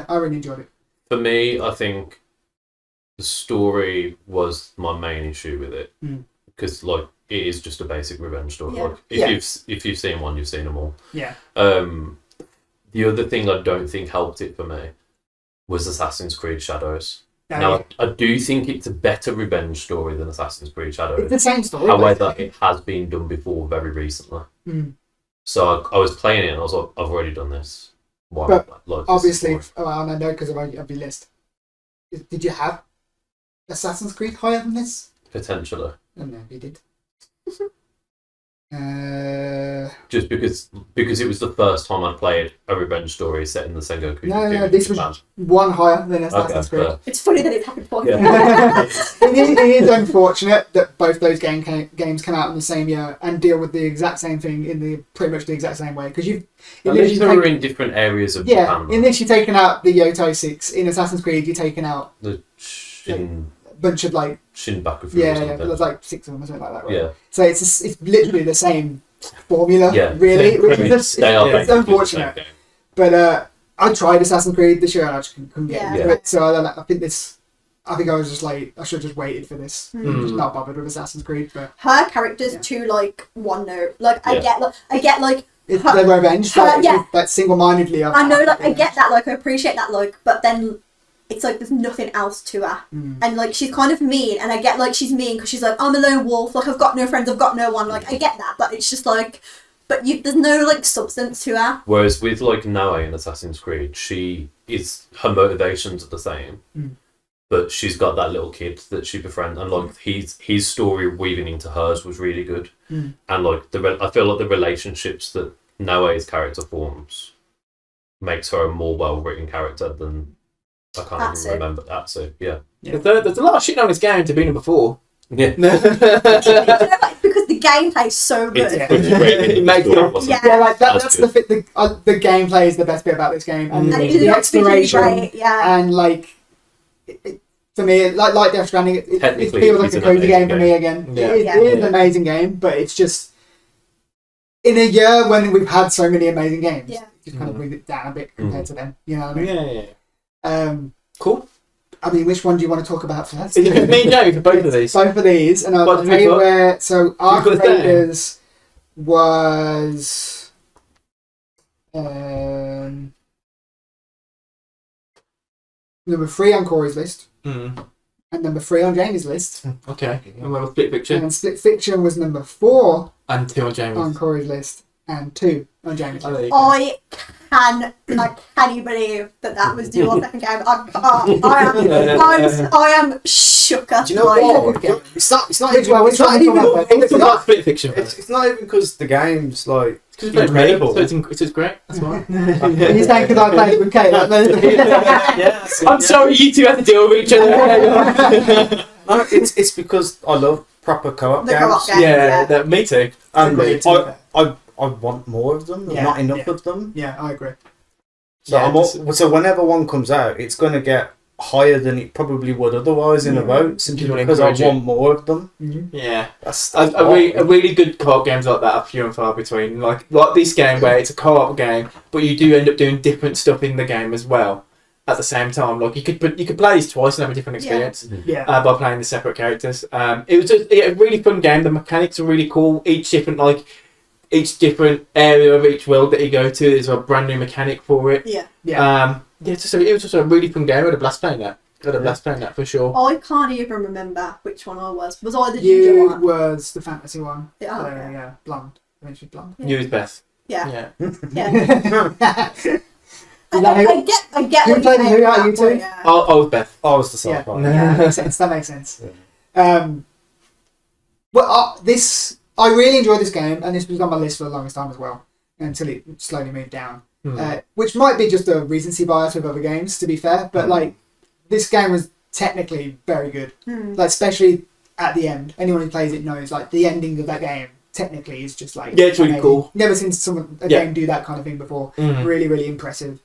I really enjoyed it. For me, I think the story was my main issue with it because like it is just a basic revenge story. Like if you've seen one, you've seen them all. Yeah. The other thing I don't think helped it for me was Assassin's Creed Shadows. Now, I do think it's a better revenge story than Assassin's Creed Shadows. It's the same story. However, it has been done before very recently. So I was playing it and I was like, I've already done this. Why? But like, obviously, I know because of your list. Did you have Assassin's Creed higher than this? Potentially. I don't know if you did. Just because it was the first time I'd played a revenge story set in the Sengoku. No, this was one higher than Assassin's Creed. It's funny that it happened twice. It is unfortunate that both those games come out in the same year and deal with the exact same thing in pretty much the exact same way. Because at least they were in different areas of Japan. In this you're taking out the Yotai 6. In Assassin's Creed you're taking out the bunch of like Shinbaku. but there's like 6 of them or something like that. Right? Yeah. So it's literally the same formula, Yeah. really. Which is They are it's basically the unfortunate. same game. But I tried Assassin's Creed this year and I just couldn't get into Yeah. it. So I think I was just like, I should have just waited for this. Just not bothered with Assassin's Creed. But her character's too like one note. Like I get like it's their revenge, like single-mindedly. I know, like I get that, like I appreciate that, like, but then it's like there's nothing else to her, and like she's kind of mean, and I get like she's mean because she's like, I'm a lone wolf, like I've got no friends, I've got no one. Like I get that, but it's just like, there's no like substance to her. Whereas with like Nae in Assassin's Creed, her motivations are the same, but she's got that little kid that she befriends, and like his story weaving into hers was really good, and like I feel like the relationships that Nae's character forms makes her a more well written character than I can't even remember Atsu. Yeah. There's a lot of shit on this game to be number 4. Yeah. You know, like, because the gameplay is so good. It makes like that's the gameplay is the best bit about this game, and the exploration, and like for me, like Death Stranding, it feels like a cozy game for me again. It is an amazing game, but it's just in a year when we've had so many amazing games, it just kind of brings it down a bit compared to them. You know what I mean? Cool. I mean, which one do you want to talk about first? Me and Joe for both of these. Both of these, and I'll tell you where. So, Ark Raiders was number 3 on Corey's list, and number 3 on Jamie's list. Okay, and we'll Split Fiction. And Split Fiction was number 4 and 2 on Jamie's. On Corey's list, and 2 on Jamie's list. I can't believe that was your second game. I am shook. Do you know what? It's not Split Fiction. It's not even because the game's like it's incredible. So it's great. That's why. He's saying because I played with Kate. I'm sorry, you two have to deal with each other. No, it's because I love proper co-op games. Co-op games. Yeah, me too. And I want more of them. Not enough of them. Yeah, I agree. So whenever one comes out, it's going to get higher than it probably would otherwise in a vote, simply because I want more of them. Yeah, a really good co-op games like that are few and far between. Like this game where it's a co-op game, but you do end up doing different stuff in the game as well at the same time. Like you could play these twice and have a different experience by playing the separate characters. It was a really fun game. The mechanics are really cool. Each different area of each world that you go to is a brand new mechanic for it. It was just a really fun game. I had a blast playing that. For sure. I can't even remember which one I was. Was I the ginger one? Was the fantasy one. Yeah. Blonde. Eventually blonde. You was Beth. Yeah. I get what you're who are you two? I was Beth. I was the side part. That makes sense. I really enjoyed this game, and this was on my list for the longest time as well, until it slowly moved down. Which might be just a recency bias with other games, to be fair, but like this game was technically very good. Like especially at the end. Anyone who plays it knows like the ending of that game technically is just like it's really cool. Never seen a game do that kind of thing before. Really, really impressive.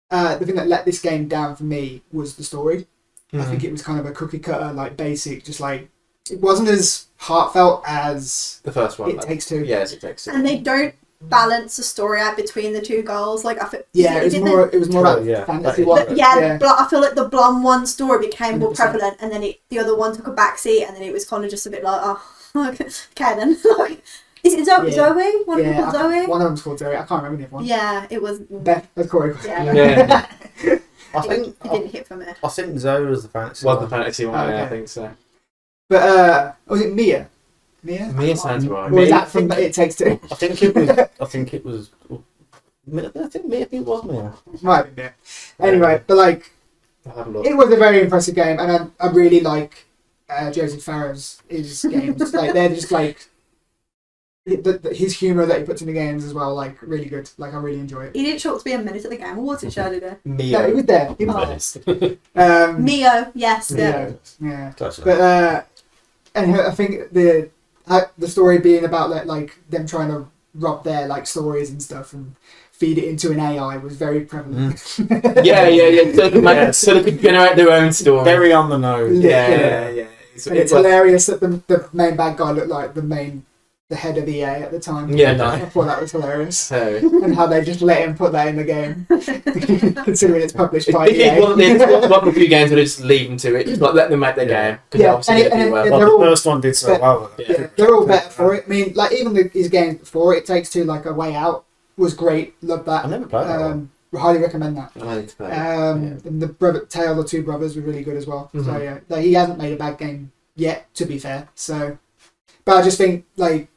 The thing that let this game down for me was the story. I think it was kind of a cookie cutter, like basic, just like it wasn't as heartfelt as the first one. It Takes Two. Yes, It Takes Two. And they don't balance the story out between the two girls. Like it was more about fantasy one. I feel like the blonde one story became more prevalent, and then the other one took a backseat, and then it was kind of just a bit like, okay then. Is it Zoe? One of them called Zoe? One of them's called Zoe. I can't remember the other one. Yeah, it was Beth. That's Corey. Yeah. I think it didn't hit for me. I think Zoe was the fantasy one. The fantasy one, I think so. But was it Mia? Mia sounds right. Or was that from It Takes Two? I think it was. I think maybe it was Mia. Might be Mia. Anyway, but like, it was a very impressive game, and I really like Joseph Farah's games. Like they're just like his humour that he puts in the games as well. Like really good. Like I really enjoy it. He didn't show up to be a minute at the game. Or was it show today? No, he was there. He was there. Mio, yes. Mio, yeah. But and I think the story being about like them trying to rob their like stories and stuff and feed it into an AI was very prevalent. Yeah. So they could generate their own story. Very on the nose. Yeah. And it's hilarious that the main bad guy looked like the head of EA at the time. Yeah, no. I thought that was hilarious. So, And how they just let him put that in the game, considering it's published by This EA. is one of the few games where they just leave them to it, just like let them make their game. Because Yeah, obviously and they it- do and well. it- Well, They're the all- first one did so well. with that. Yeah, they're all better for it. I mean, like even his games before, It Takes Two, like A Way Out, was great. Loved that. I never played that one. Highly recommend that. I need to play it. And the Tale of Two Brothers was really good as well. So Mhm. yeah, like, he hasn't made a bad game yet, to be fair. So, but I just think like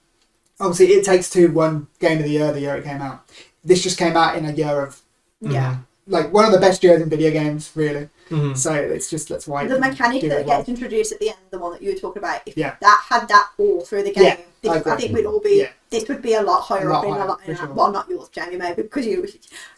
obviously It Takes Two won Game of the year it came out. This just came out in a year of Yeah. like one of the best years in video games, really. Mhm. So it's just that's why The mechanic do that it well. gets introduced at the end, the one that you were talking about, if Yeah. that had that all through the game, Yeah, I I agree. think we'd all be. Yeah. This would be a lot higher A lot up in higher, a lot. for sure. Well, not yours, Jamie, maybe because you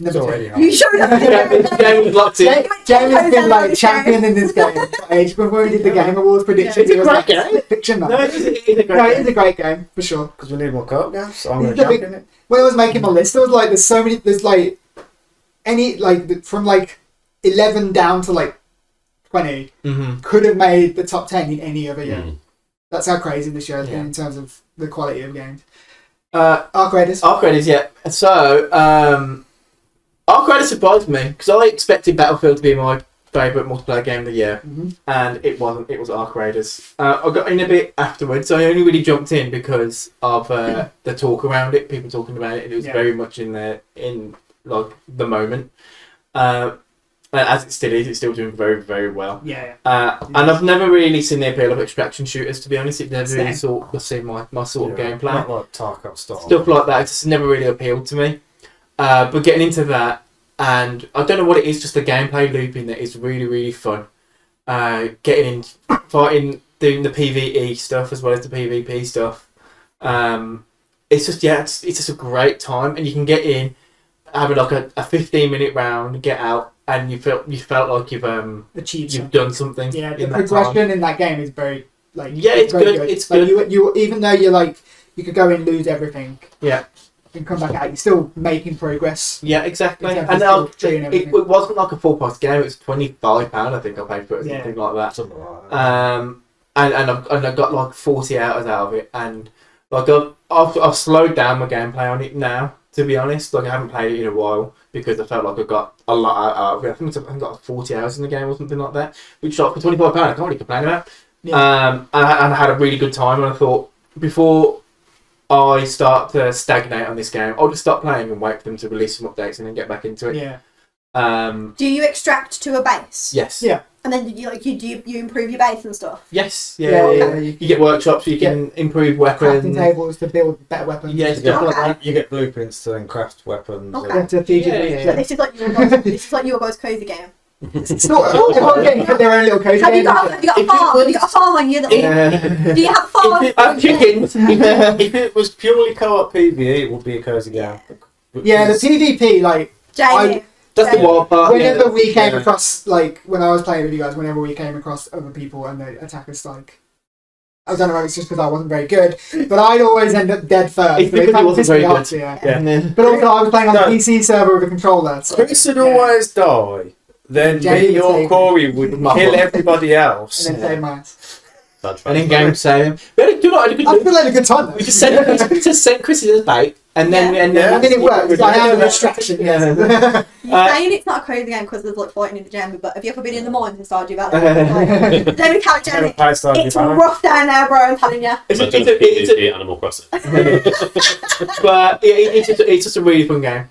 Never It's already you showed up. Game was locked in. Jamie's been like champion in this game for ages. When we did the Game Awards predictions, It's a it was great like game. fiction. No, Man. it is a great No, it is game. a great game for sure. Because we need more co-op games. I'm It's going the to big- champion it. When I was making my list, there was like there's like any like from like 11 down to like 20 Mhm. could have made the top 10 in any other year. Mm. That's how crazy this year has been Yeah. in terms of the quality of games. Uh, Arc Raiders. Arc Raiders, yeah. So, Arc Raiders surprised me because I expected Battlefield to be my favourite multiplayer game of the year, Mhm. and it wasn't. It was Arc Raiders. I got in a bit afterwards, so I only really jumped in because of the talk around it, people talking about it, and it was Yeah. very much in like the moment. As it still is, it's still doing very, very well. Yeah. And I've never really seen the appeal of extraction shooters, to be honest. It never really Same. sort of seen my sort of gameplay. Not like Tarkov style. Stuff like that, it's just never really appealed to me. But getting into that, and I don't know what it is, just the gameplay looping that is really, really fun. Getting in, fighting, doing the PvE stuff as well as the PvP stuff. It's just, it's just a great time, and you can get in, have like a 15-minute round, get out, and you felt like you've Achieved you've something. done something. Yeah, the in that progression time. in that game is very like Yeah, it's very good, it's like, good. You even though you're like you could go in lose everything. Yeah. And come back out, you're still making progress. Yeah, exactly. In terms And of skill tree and it everything. wasn't like a full price game. It was £25, I think I paid for it, or Yeah. something like that. Something like that. And I got like 40 hours out of it, and like I've slowed down my gameplay on it now. To be honest, like I haven't played it in a while because I felt like I got a lot out of it. I think I got 40 hours in the game or something like that, which like for £25 I can't really complain about. Yeah. And I had a really good time, and I thought before I start to stagnate on this game, I'll just stop playing and wait for them to release some updates and then get back into it. Yeah. Do you extract to a base? Yes. Yeah. And then you improve your base and stuff? Yes. Yeah, Yeah. you You get workshops, you can improve weapons. crafting tables to build better weapons. Yes, Yeah. stuff like that. You get blueprints to then craft weapons. Okay. Yeah, to feed you. Yeah. So this is like your guys, this is like your guys' cozy game. Sort of. Everyone getting their own little cozy Have you game. got a If it farm? Have you got a farm on you? Do you have a farm? I'm chickens. If it was purely co-op PvE, it would be a cozy game. Yeah, the PvP, like, Jamie. That's the wild part. whenever Yeah. we came Yeah. across, like, when I was playing with you guys, whenever we came across other people and they attack us, like, I don't know if it's just because I wasn't very good, but I'd always end up dead first. It's so it because kinda you wasn't pissed me very off, good. yeah. And then, But also, I was playing on the No. PC server with a controller. So, Chris would yeah. always die. Then Jamie me would or save Corey would Muffle. kill everybody else. And then save my ass. and in game save. We had a good I feel like a good time, though. We just sent Chris as bait, and then Yeah. and then I mean, it works. I am a distraction, Yeah. yes. You're saying it's not a cozy game because there's like fighting in the gym, but have you ever been in the mines in Stardew Valley? Like, let me tell you, Jamie, it's rough down there, bro. I'm telling you. It's a, Animal Crossing. but it's just a really fun game.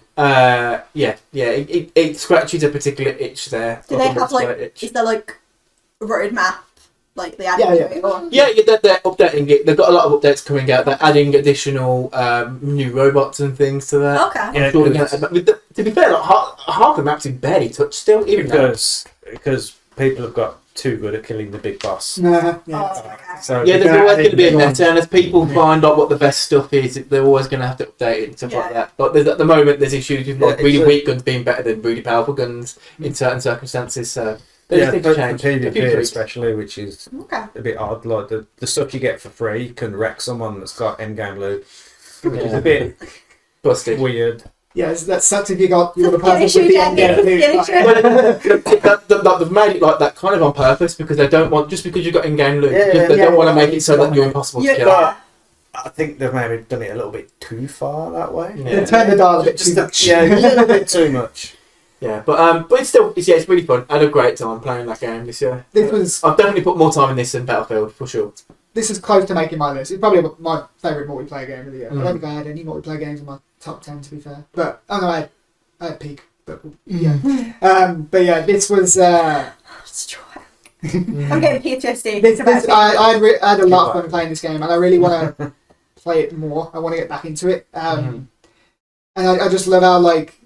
It scratches a particular itch there. Do like they a have multiplayer like? itch. Is there like a road map? Like they add Yeah, to yeah. it? Or? Yeah, they're updating it. They've got a lot of updates coming out. They're adding additional new robots and things to that. Okay. Yeah, I'm sure they're because- gonna- with to be fair, like, half the maps in barely touched still, even now. because people have got too good at killing the big boss. Nah, Oh, yeah. okay. So Yeah, there's always going to be a Yeah. meta, and as people find out what the best stuff is, they're always going to have to update it and stuff like Yeah. that. But at the moment, there's issues with like Yeah, really it's a- weak guns being better than really powerful guns in certain circumstances. So they yeah, just need for to change. for A few PvP tweaks. especially, which is Okay. a bit odd. Like the stuff you get for free can wreck someone that's got endgame loot, which is Yeah. a bit Busted. weird. Yeah, that sucks if you got the Get person issue, with the Jack, end get game. issue. They've made it like that kind of on purpose because they don't want, just because you've got in-game loot, they don't want to make it so that you're impossible to kill. Yeah. I think they've maybe done it a little bit too far that way. Yeah. They turn the dial a bit too much. Yeah, a little bit too much. Yeah, but it's still, it's really fun. I had a great time playing that game this year. I've definitely put more time in this than Battlefield, for sure. This is close to making my list. It's probably my favourite multiplayer game of the year. I don't think I had any multiplayer games in my top 10, to be fair. But, I had Peak. But, yeah. But yeah, this was... I'm getting PTSD. I had a lot of fun playing this game, and I really want to play it more. I want to get back into it. And I just love how, like,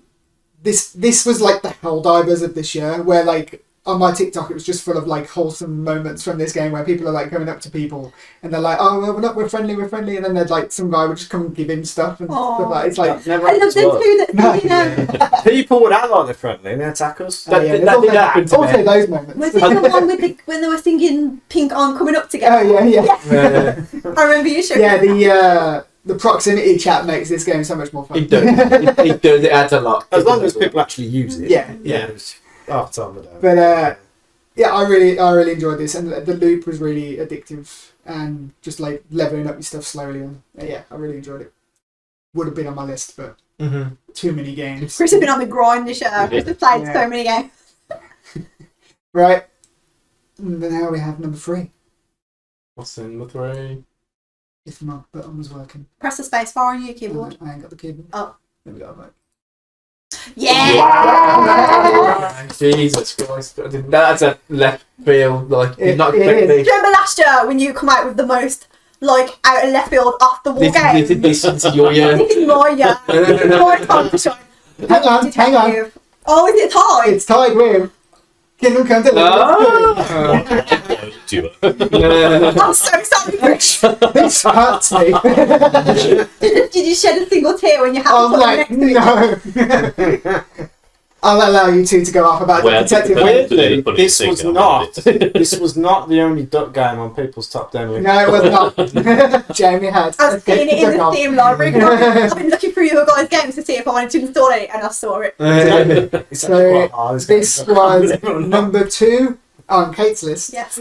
this was like the Helldivers of this year, where, like, on my TikTok it was just full of, like, wholesome moments from this game where people are, like, coming up to people and they're like, oh, well, we're friendly, and then there's, like, some guy would just come and give him stuff and stuff like that. It's like... I love them too, that People would act like they're friendly and they attack us. That did happen to me. Also those moments. Was it the one with when they were singing Pink on coming up together? Oh, yeah. I remember you showing The proximity chat makes this game so much more fun. It does. It does. It adds a lot. As long as people actually use it. Yeah. It's half the time of day. But yeah, I really enjoyed this, and the loop was really addictive, and just like leveling up your stuff slowly. And yeah, I really enjoyed it. Would have been on my list, but too many games. Chris has been on the grind this year. Chris has played so many games. Right. And then now we have number 3. What's in number 3? If my button was working. Press the space bar on your keyboard. I ain't got the keyboard. Oh. There we go. Right. Yeah! Wow. Jesus Christ. That's a left field. Like, you're not It expecting. Do you remember last year when you come out with the most, like, out of left field, off the wall game? This is your year. This is my year. This is my time to shine. Hang on. Oh, is it time? It's tied with Kingdom Come Deliverance. I'm so sorry, Chris. This hurts me. Did you shed a single tear when you had to I'm put like, them next to each no. I'll allow you two to go off about the detective. This was not the only duck game on people's top 10 list. No, it was not. Jamie had. I've seen it in the Steam library. I've been looking through your guys' games to see if I wanted to install it, and I saw it. So this was number 2 on Kate's list. Yes.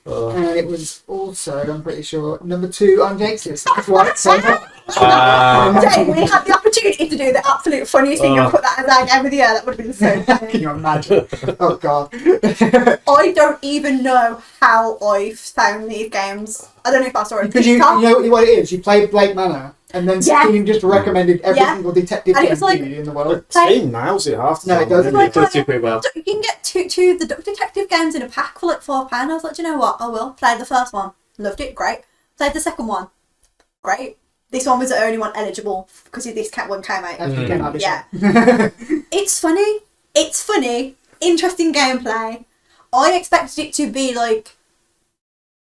And it was also, I'm pretty sure, number 2 on Jake's list. That's why it's so hot. Jake, we had the opportunity to do the absolute funniest thing and put that as our game of the year. That would have been so funny. Can you imagine? Oh, God. I don't even know how I found these games. I don't know if I saw it on Because you TikTok. know what it is? You played Blake Manor, and then Steam just recommended every single detective And it game was like- to you in the world. Steam nails it half the No, time. it doesn't. It does do pretty well. You can get two the Duck Detective games in a pack for like £4. I was like, do you know what? I will. Played the first one. Loved it. Great. Played the second one. Great. This one was the only one eligible because this one came out. After you came out this Yeah. year. It's funny. It's funny. Interesting gameplay. I expected it to be like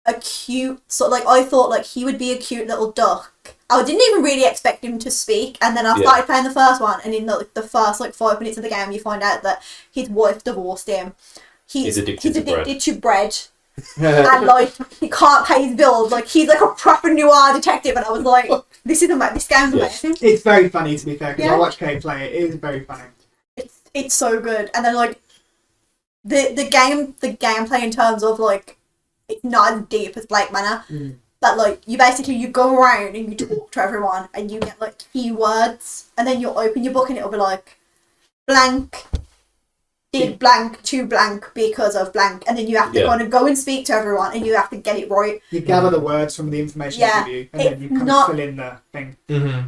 a cute sort of, like, I thought like he would be a cute little duck. I didn't even really expect him to speak, and then I started playing the first one, and in the first like 5 minutes of the game, you find out that his wife divorced him. He's addicted to bread. And like he can't pay his bills. Like he's like a proper noir detective, and I was like, "This is amazing. This game's amazing." It's very funny, to be fair, because Yeah. I watch Kate play it. It is very funny. It's so good, and then like the gameplay in terms of like it's not as deep as Blake Manor, but like you go around and you talk to everyone, and you get like keywords, and then you'll open your book and it'll be like blank. Did blank to blank because of blank, and then you have to kind of go and speak to everyone, and you have to get it right. You gather the words from the information they give you, and then you kind of fill in the thing.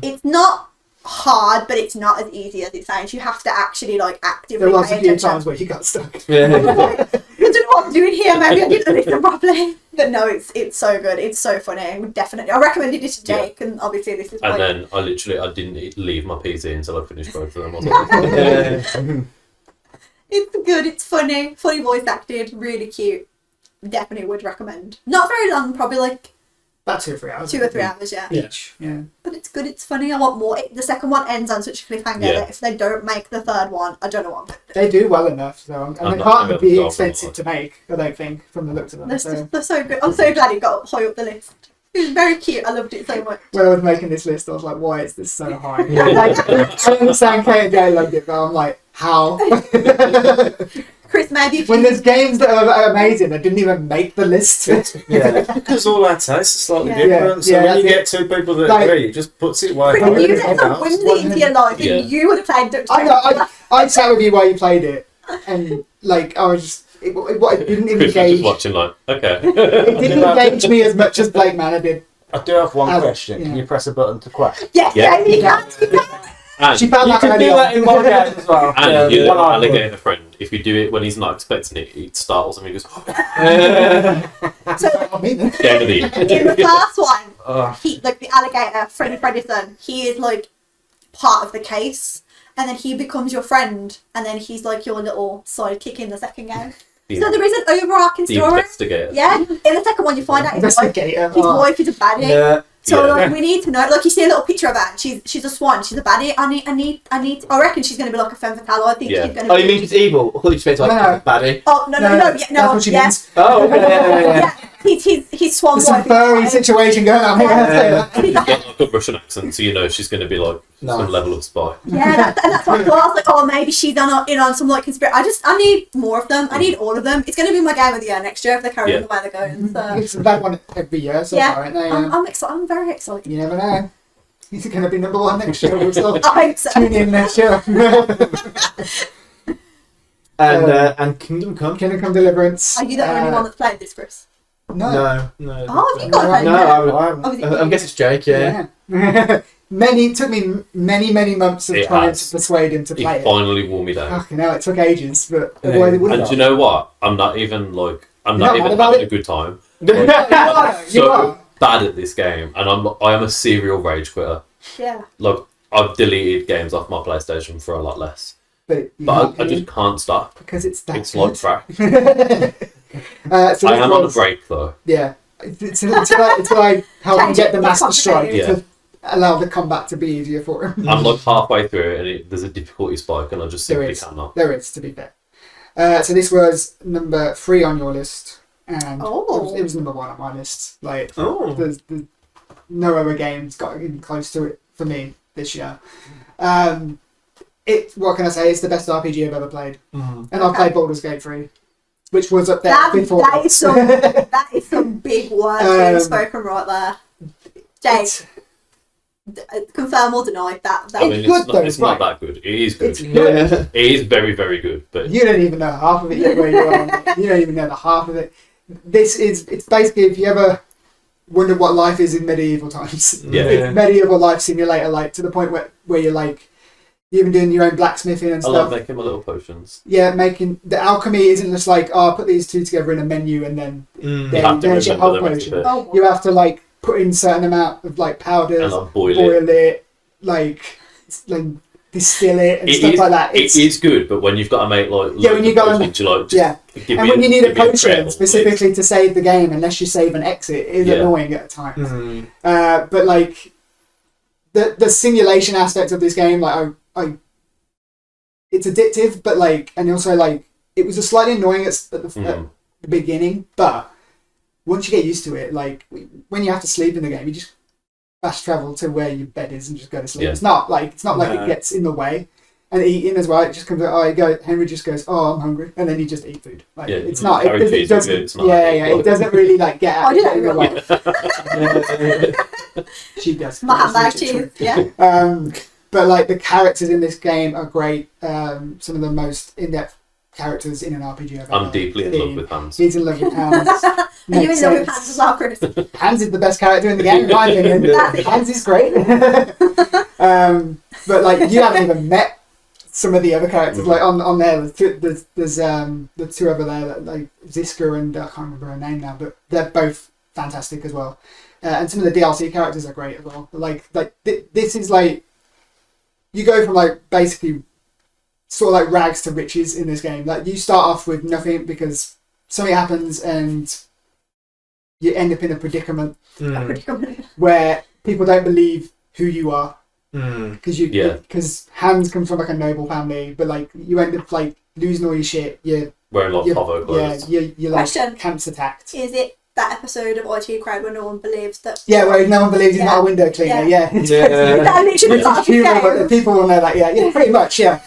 It's not hard, but it's not as easy as it sounds. You have to actually like actively. There was pay a few attention. times where you got stuck. I don't know what I'm doing here. Maybe I didn't listen properly. But no, it's so good. It's so funny. I recommended it to Jake, and obviously this is. And then I didn't leave my PC until I finished both of them. It's good. It's funny. Funny voice acted. Really cute. Definitely would recommend. Not very long. Probably like About 2 or 3 hours. 2 or 3 hours. Yeah. Each. Yeah. But it's good. It's funny. I want more. The second one ends on such a cliffhanger that if they don't make the third one, I don't know what. They do well enough, so and I'm they not can't gonna be go expensive for to make. I don't think, from the looks of them. They're, So. they're so good. I'm so glad it got high up the list. It was very cute. I loved it so much. When I was making this list, I was like, why is this so high? Like, I understand K&J loved it, but I'm like, how? Chris, maybe if When you... there's games that are amazing that didn't even make the list. Yeah, because all our tastes are slightly Yeah. different. So Yeah, when you that's get two people that Like- agree, it just puts it way Chris, higher if you than had some everyone else. Whimsy into your life, Yeah. and you would have played Duck I know, I sat with you while you played it, and like, I was just, it didn't even Chris was just engage. watching like, okay. It didn't engage me as much as Blake Manor did. I do have one question. yeah. Can you press a button to quack? Yes, Yeah. Jamie, you can. You can. And, She found You that can do early that on. in my game as well. and your little one-eyed alligator friend, if you do it when he's not expecting it, he startles and he goes, So, I mean, game of the year. in the first one, one. he, like the alligator, Freddy Fredison, he is like part of the case, and then he becomes your friend, and then he's like your little sidekick in the second game. So there is an overarching The story. investigator. Yeah, in the second one you find out his wife is a baddie. Yeah. So Yeah. like we need to know. Like you see a little picture of her. And she's a swan. She's a baddie. I reckon she's going to be like a femme fatale. I think Yeah. she's going to. Oh, you mean she's evil? I thought you meant like No. baddie. Oh no, that's what she means. Oh, okay. Yeah. Yeah, he's swan There's some wife. furry situation going on. Yeah. She's got like a Russian accent, so you know she's going to be like Nice. some level of spy. Yeah, and that's what I thought. I was like, oh, maybe she's in on some like conspiracy. I need more of them. I need all of them. It's going to be my game of the year next year if they carry on the way they're going. So It's that one every year so Yeah. far, right now. I'm excited. I'm very excited. You never know. He's going to be number one next year. We'll still I hope so. tune in next year. And Kingdom Come. Kingdom Come Deliverance. Are you the only one that's played this, Chris? No. No. Oh, have you got it? No, Oh, is it I'm guessing it's Jake. Yeah. Yeah. It took me many months of It trying has. to persuade him to He play it. finally wore me down. Fucking hell, it took ages, but Yeah. otherwise it would And have do you know what? I'm not even like, I'm You're not not mad even about having it? a good time. You So are. bad at this game, and I am a serial rage quitter. Yeah. Like, I've deleted games off my PlayStation for a lot less. But I just can't stop. because it's that It's like crack. so I this am on a was- break though. Yeah. It's like help him get the Master Strike Yeah. to allow the combat to be easier for him. I'm like halfway through it, and there's a difficulty spike, and I just There simply is. cannot. There is, to be fair. So this was number 3 on your list, and Oh. it was number 1 on my list. Like, Oh. there's no other games got even close to it for me this year. What can I say? It's the best RPG I've ever played, and I played Baldur's Gate 3, which was up there before. That is some big words being spoken right there. Jake, confirm or deny that. I mean, It's good though, it's not right? that good. It is good. It's good. Yeah. It is very, very good. But You don't even know half of it yet where you are. You don't even know the half of it. It's basically, if you ever wondered what life is in medieval times, Yeah. it's medieval life simulator, like to the point where you're like, you're even doing your own blacksmithing and I love stuff. making my little potions. Yeah, making the alchemy isn't just like, oh, put these two together in a menu and then You have to there's your remember whole the potion. recipe. Oh, You have to like put in certain amount of like powders, And I'll boil it, like distill it and stuff like that. It is good, but when you've got to make like Yeah, when you go potions, you like just yeah. give And me when you need a give me potion treble, specifically to save the game, unless you save and exit, it is Yeah. annoying at times. Mm. But like the simulation aspect of this game, like I it's addictive, but like, and also like it was a slightly annoying at the beginning, but once you get used to it, like when you have to sleep in the game, you just fast travel to where your bed is and just go to sleep. Yeah. It's not like No. it gets in the way. And eating as well, it just comes out. Henry just goes, "Oh, I'm hungry," and then you just eat food. Like Yeah, it's not. carrot It cheese is doesn't. good, it's not Yeah, like- yeah. It doesn't really like get out. I do that in the every way. She does. my handbag That's literally cheese. Yeah. But like the characters in this game are great. Some of the most in-depth characters in an RPG I've I'm ever deeply in seen. love with Hans. He's in love with Hans. Are you in Makes love with sense. Hans as well, Chris? Hans is the best character in the game, in my opinion. That's- Hans is great. But like you haven't even met some of the other characters. Like on there, there's the two over there, that, like Ziska and I can't remember her name now, but they're both fantastic as well. And some of the DLC characters are great as well. Like this is like you go from like basically sort of like rags to riches in this game. Like you start off with nothing because something happens and you end up in a predicament where people don't believe who you are because because Hans comes from like a noble family, but like you end up like losing all your shit. Wearing like Povo clothes. you're like Question. cancer attacked. Is it that episode of IT Crowd where no one believes that. Yeah, where no one believes he's not a window cleaner. Yeah. That literally part of the game. People will know that. Yeah, pretty much. Yeah.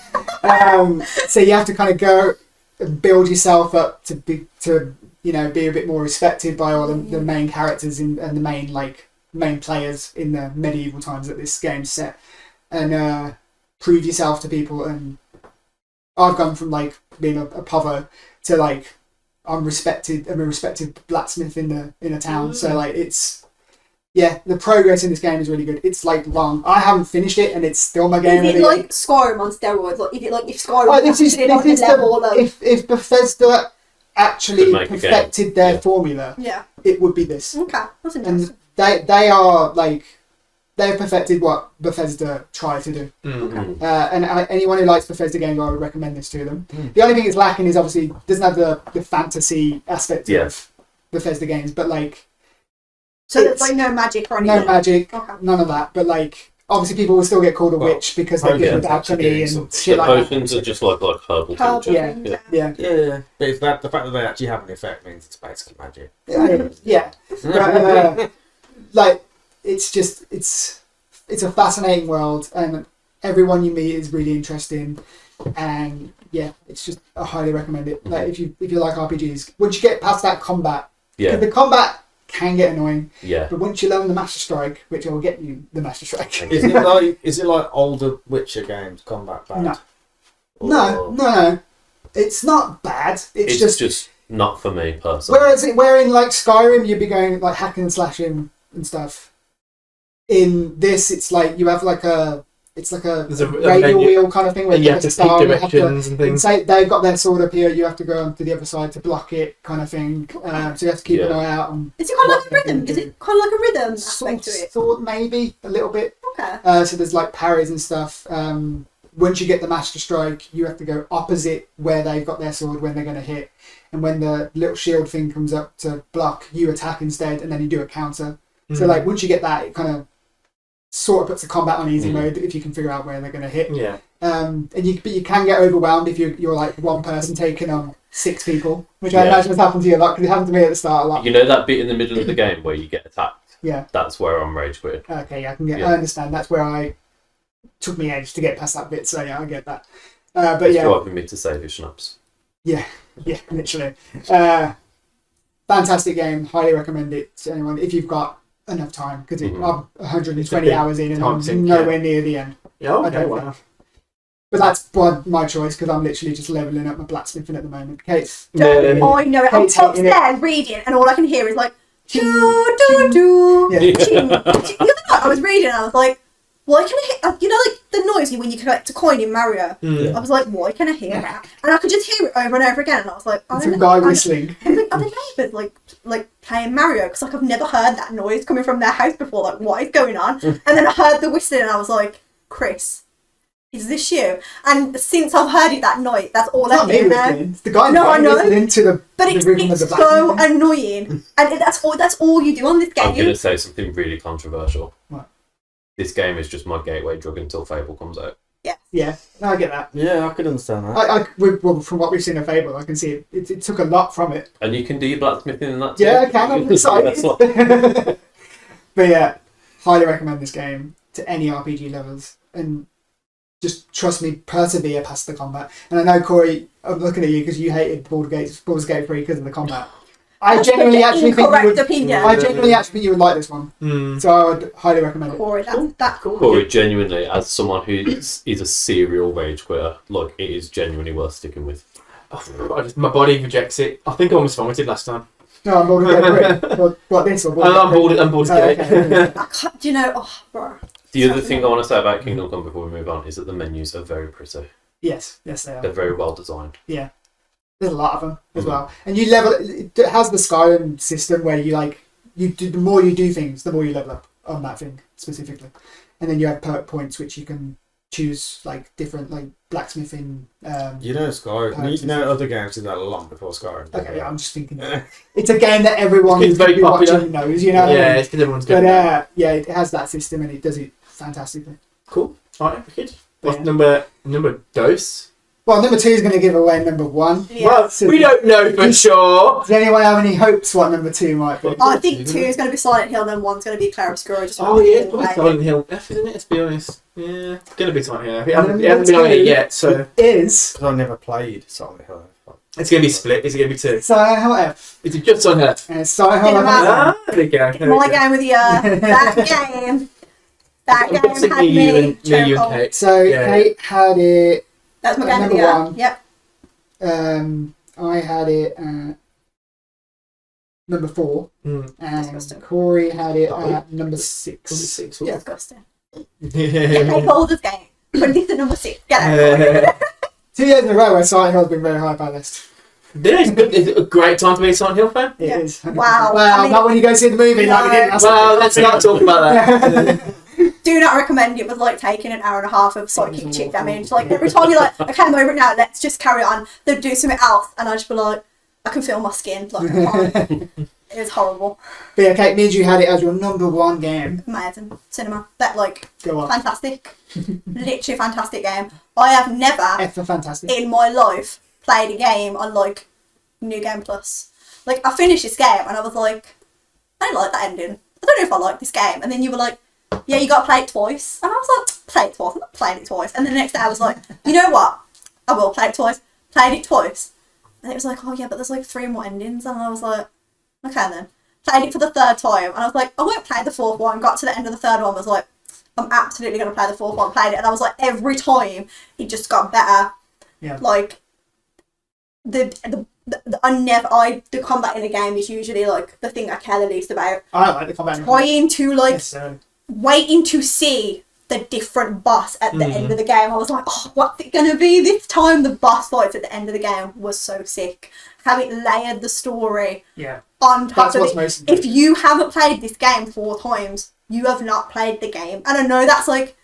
So you have to kind of go and build yourself up to be a bit more respected by all the main characters and the main players in the medieval times that this game's set, and prove yourself to people. And I've gone from like being a povo to like I'm a respected blacksmith in a town. So like the progress in this game is really good. It's like long. I haven't finished it, and it's still my game. Is it like Skyrim on steroids? Like if Skyrim if Bethesda actually perfected their formula, it would be this. Okay, that's interesting. And they are like they've perfected what Bethesda tried to do. Okay. And anyone who likes Bethesda games, I would recommend this to them. The only thing it's lacking is obviously doesn't have the fantasy aspect of Bethesda games, but like. So there's like no magic or anything? No magic, none of that. But like, obviously people will still get called a witch because they're good with alchemy and shit like that. Potions are just like herbal tincture. Yeah. But it's the fact that they actually have an effect means it's basically magic. Yeah. But, like, it's a fascinating world, and everyone you meet is really interesting. And yeah, it's just I highly recommend it. Like if you like RPGs, once you get past that combat, because the combat can get annoying. Yeah. But once you learn the Master Strike, which I will get you the Master Strike. Is it like older Witcher games combat bad? No. It's not bad. It's just not for me personally. Where in like Skyrim you'd be going like hacking and slashing and stuff. In this, it's like you have like a radial wheel kind of thing where you have to pick directions and things. Say they've got their sword up here, you have to go onto the other side to block it, kind of thing. So you have to keep an eye out. Is it kind of like a rhythm? Is it kind of like a rhythm aspect to it? Sort maybe a little bit. Okay. So there's like parries and stuff. Once you get the Master Strike, you have to go opposite where they've got their sword when they're going to hit, and when the little shield thing comes up to block, you attack instead, and then you do a counter. So like once you get that, it kind of sort of puts the combat on easy mode if you can figure out where they're going to hit. Yeah. But you can get overwhelmed if you're like one person taking on 6 people, which I imagine has happened to you a lot because it happened to me at the start a lot. You know that bit in the middle of the game where you get attacked? Yeah. That's where I'm rage quitting. Okay, yeah, I understand. That's where took me ages to get past that bit, so yeah, I get that. But it's driving me to save your schnapps. Yeah, literally. Fantastic game. Highly recommend it to anyone if you've got enough time, because I'm 120 hours in and I'm nowhere near the end. Yeah, okay, wow. But that's my choice because I'm literally just leveling up my blacksmithing at the moment. Kate's. I know it. I'm upstairs reading, and all I can hear is like do do do. Yeah. The other night I was reading, and I was like, why can I hear? You know, like the noise when you collect a coin in Mario. I was like, why can I hear that? And I could just hear it over and over again, and I was like, some guy whistling. I was like, are the neighbours like playing Mario? Because like I've never heard that noise coming from their house before. Like, what is going on? And then I heard the whistling, and I was like, Chris, is this you? And since I've heard it that night, that's all I hear now. It's the guy whistling to the rhythm of the so annoying, and that's all you do on this game. I'm going to say something really controversial. What? This game is just my gateway drug until Fable comes out. Yeah, no, I get that. Yeah, I could understand that. From what we've seen of Fable, I can see it took a lot from it. And you can do your blacksmithing in that too. Yeah, I can. I'm excited. But yeah, highly recommend this game to any RPG lovers. And just trust me, persevere past the combat. And I know, Corey, I'm looking at you because you hated Baldur's Gate 3 because of the combat. I genuinely actually think you would like this one. So I would highly recommend it. Corey, that's cool. Corey, genuinely, as someone who is a serial rage quitter, like, it is genuinely worth sticking with. My body rejects it. I think I almost vomited last time. No, I'm Baldur's Gate 3. What, this one? I'm Baldur's Gate. Do you know, bro. The other thing I want to say about Kingdom Come before we move on is that the menus are very pretty. Yes, they are. They're very well designed. Yeah. There's a lot of them as well, and you level. It has the Skyrim system where the more you do things, the more you level up on that thing specifically, and then you have perk points which you can choose like different like blacksmithing. Skyrim. You know other games did that long before Skyrim. Okay, yeah, I'm just thinking it's a game that everyone who's very popular watching knows. You know. Yeah, it's because everyone's good. But it has that system and it does it fantastically. Cool. All right, good. What's number dose? Well, number 2 is going to give away number 1. Yeah. Well, So- we don't know for sure. Does anyone have any hopes what number 2 might be? I think 2 is going to be Silent Hill, and 1's going to be Claire Obscura. Just Oh yeah, it's probably like, Silent Hill F, isn't it? Let's be honest. Yeah, it's gonna be Silent Hill. It hasn't been on it yet, so Is Because I never played Silent Hill. it's gonna be split. It's gonna be 2. Silent Hill F. Is it just Silent Hill? And it's Silent Hill Cinema. F. Ah, there we go. There we my go. game of the year. That game. That I'm game guessing had me, you me. and chokehold. Kate. So Yeah. Kate had it. That's my game of number the year. 1. Yep. I had it at number 4, Mm. and Disgusting. Corey had it Oh. at number 6. Was it 6? Yeah. Disgusting. They hold this game. Put this at number 6. Get out. Yeah, 2 years in a row where Silent Hill has been very high up our list. it's good. It's a great time to be a Silent Hill fan. It Yeah. is. Wow. Well, I mean- not when you go see the movie. Like we did last Well, let's not talk about that. Do not recommend it with like taking an hour and a half of psychic chick damage. Like every time you're like, okay, I'm over it now, let's just carry on. They'll do something else, and I just be like, I can feel my skin. Like, I can't. It was horrible. But yeah, Kate, means you had it as your number 1 game. Amazing. Cinema. That, like, Go on. fantastic. Literally fantastic game. I have never F for fantastic. in my life played a game on like New Game Plus. Like I finished this game and I was like, I don't like that ending. I don't know if I like this game. And then you were like, yeah, you got to play it twice. And I was like, play it twice. I'm not playing it twice. And then the next day I was like, you know what? I will play it twice. Played it twice. And it was like, oh yeah, but there's like 3 more endings. And I was like, okay then. Played it for the 3rd time. And I was like, I won't play the 4th one. Got to the end of the 3rd one. Was like, I'm absolutely going to play the 4th one. Played it. And I was like, every time it just got better. Yeah. Like, the combat in a game is usually like the thing I care the least about. I like the combat. Trying to like Yes, so. waiting to see the different boss at the end of the game. I was like, oh, what's it gonna be this time? The boss fights at the end of the game was so sick. How it layered the story Yeah. on top That's of what's it. most If you haven't played this game 4 times, you have not played the game. And I know that's like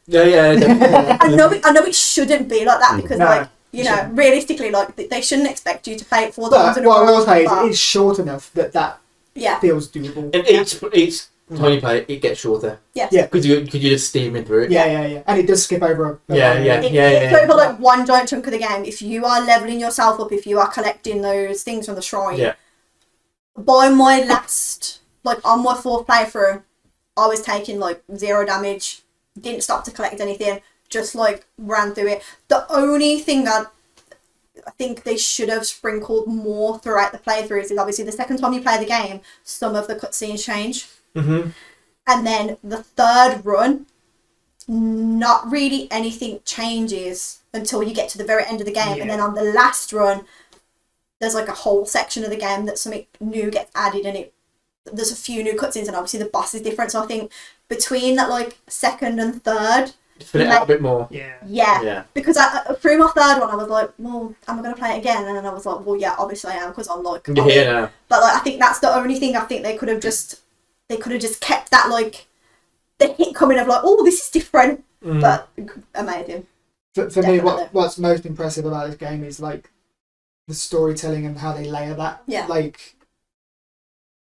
Yeah, definitely. I know it shouldn't be like that because No, like you know, shouldn't. realistically, like they shouldn't expect you to play it 4 times But in a what I row. will say is but- it is short enough that yeah. feels doable. And each time you play it, it gets shorter. Yes. Yeah. Because you just steaming through it. Yeah. And it does skip over a Yeah. It's over like one giant chunk of the game. If you are leveling yourself up, if you are collecting those things from the shrine, Yeah. by my last, like on my 4th playthrough, I was taking like 0 damage, didn't stop to collect anything, just like ran through it. The only thing I think they should have sprinkled more throughout the playthroughs is obviously the second time you play the game, some of the cutscenes change. Mm-hmm. And then the 3rd run, not really anything changes until you get to the very end of the game. Yeah. And then on the last run, there's like a whole section of the game that something new gets added, and there's a few new cutscenes, and obviously the boss is different. So I think between that like 2nd and 3rd, Fill it out a bit more. Yeah. yeah. Because through my 3rd one, I was like, well, am I going to play it again? And then I was like, well, yeah, obviously I am, because I'm like, You're on here it. now. But like, I think that's the only thing I think they could have just kept that like the hit coming of like, oh, this is different, but amazing. For me, Definitely. what's most impressive about this game is like the storytelling and how they layer that. Yeah. Like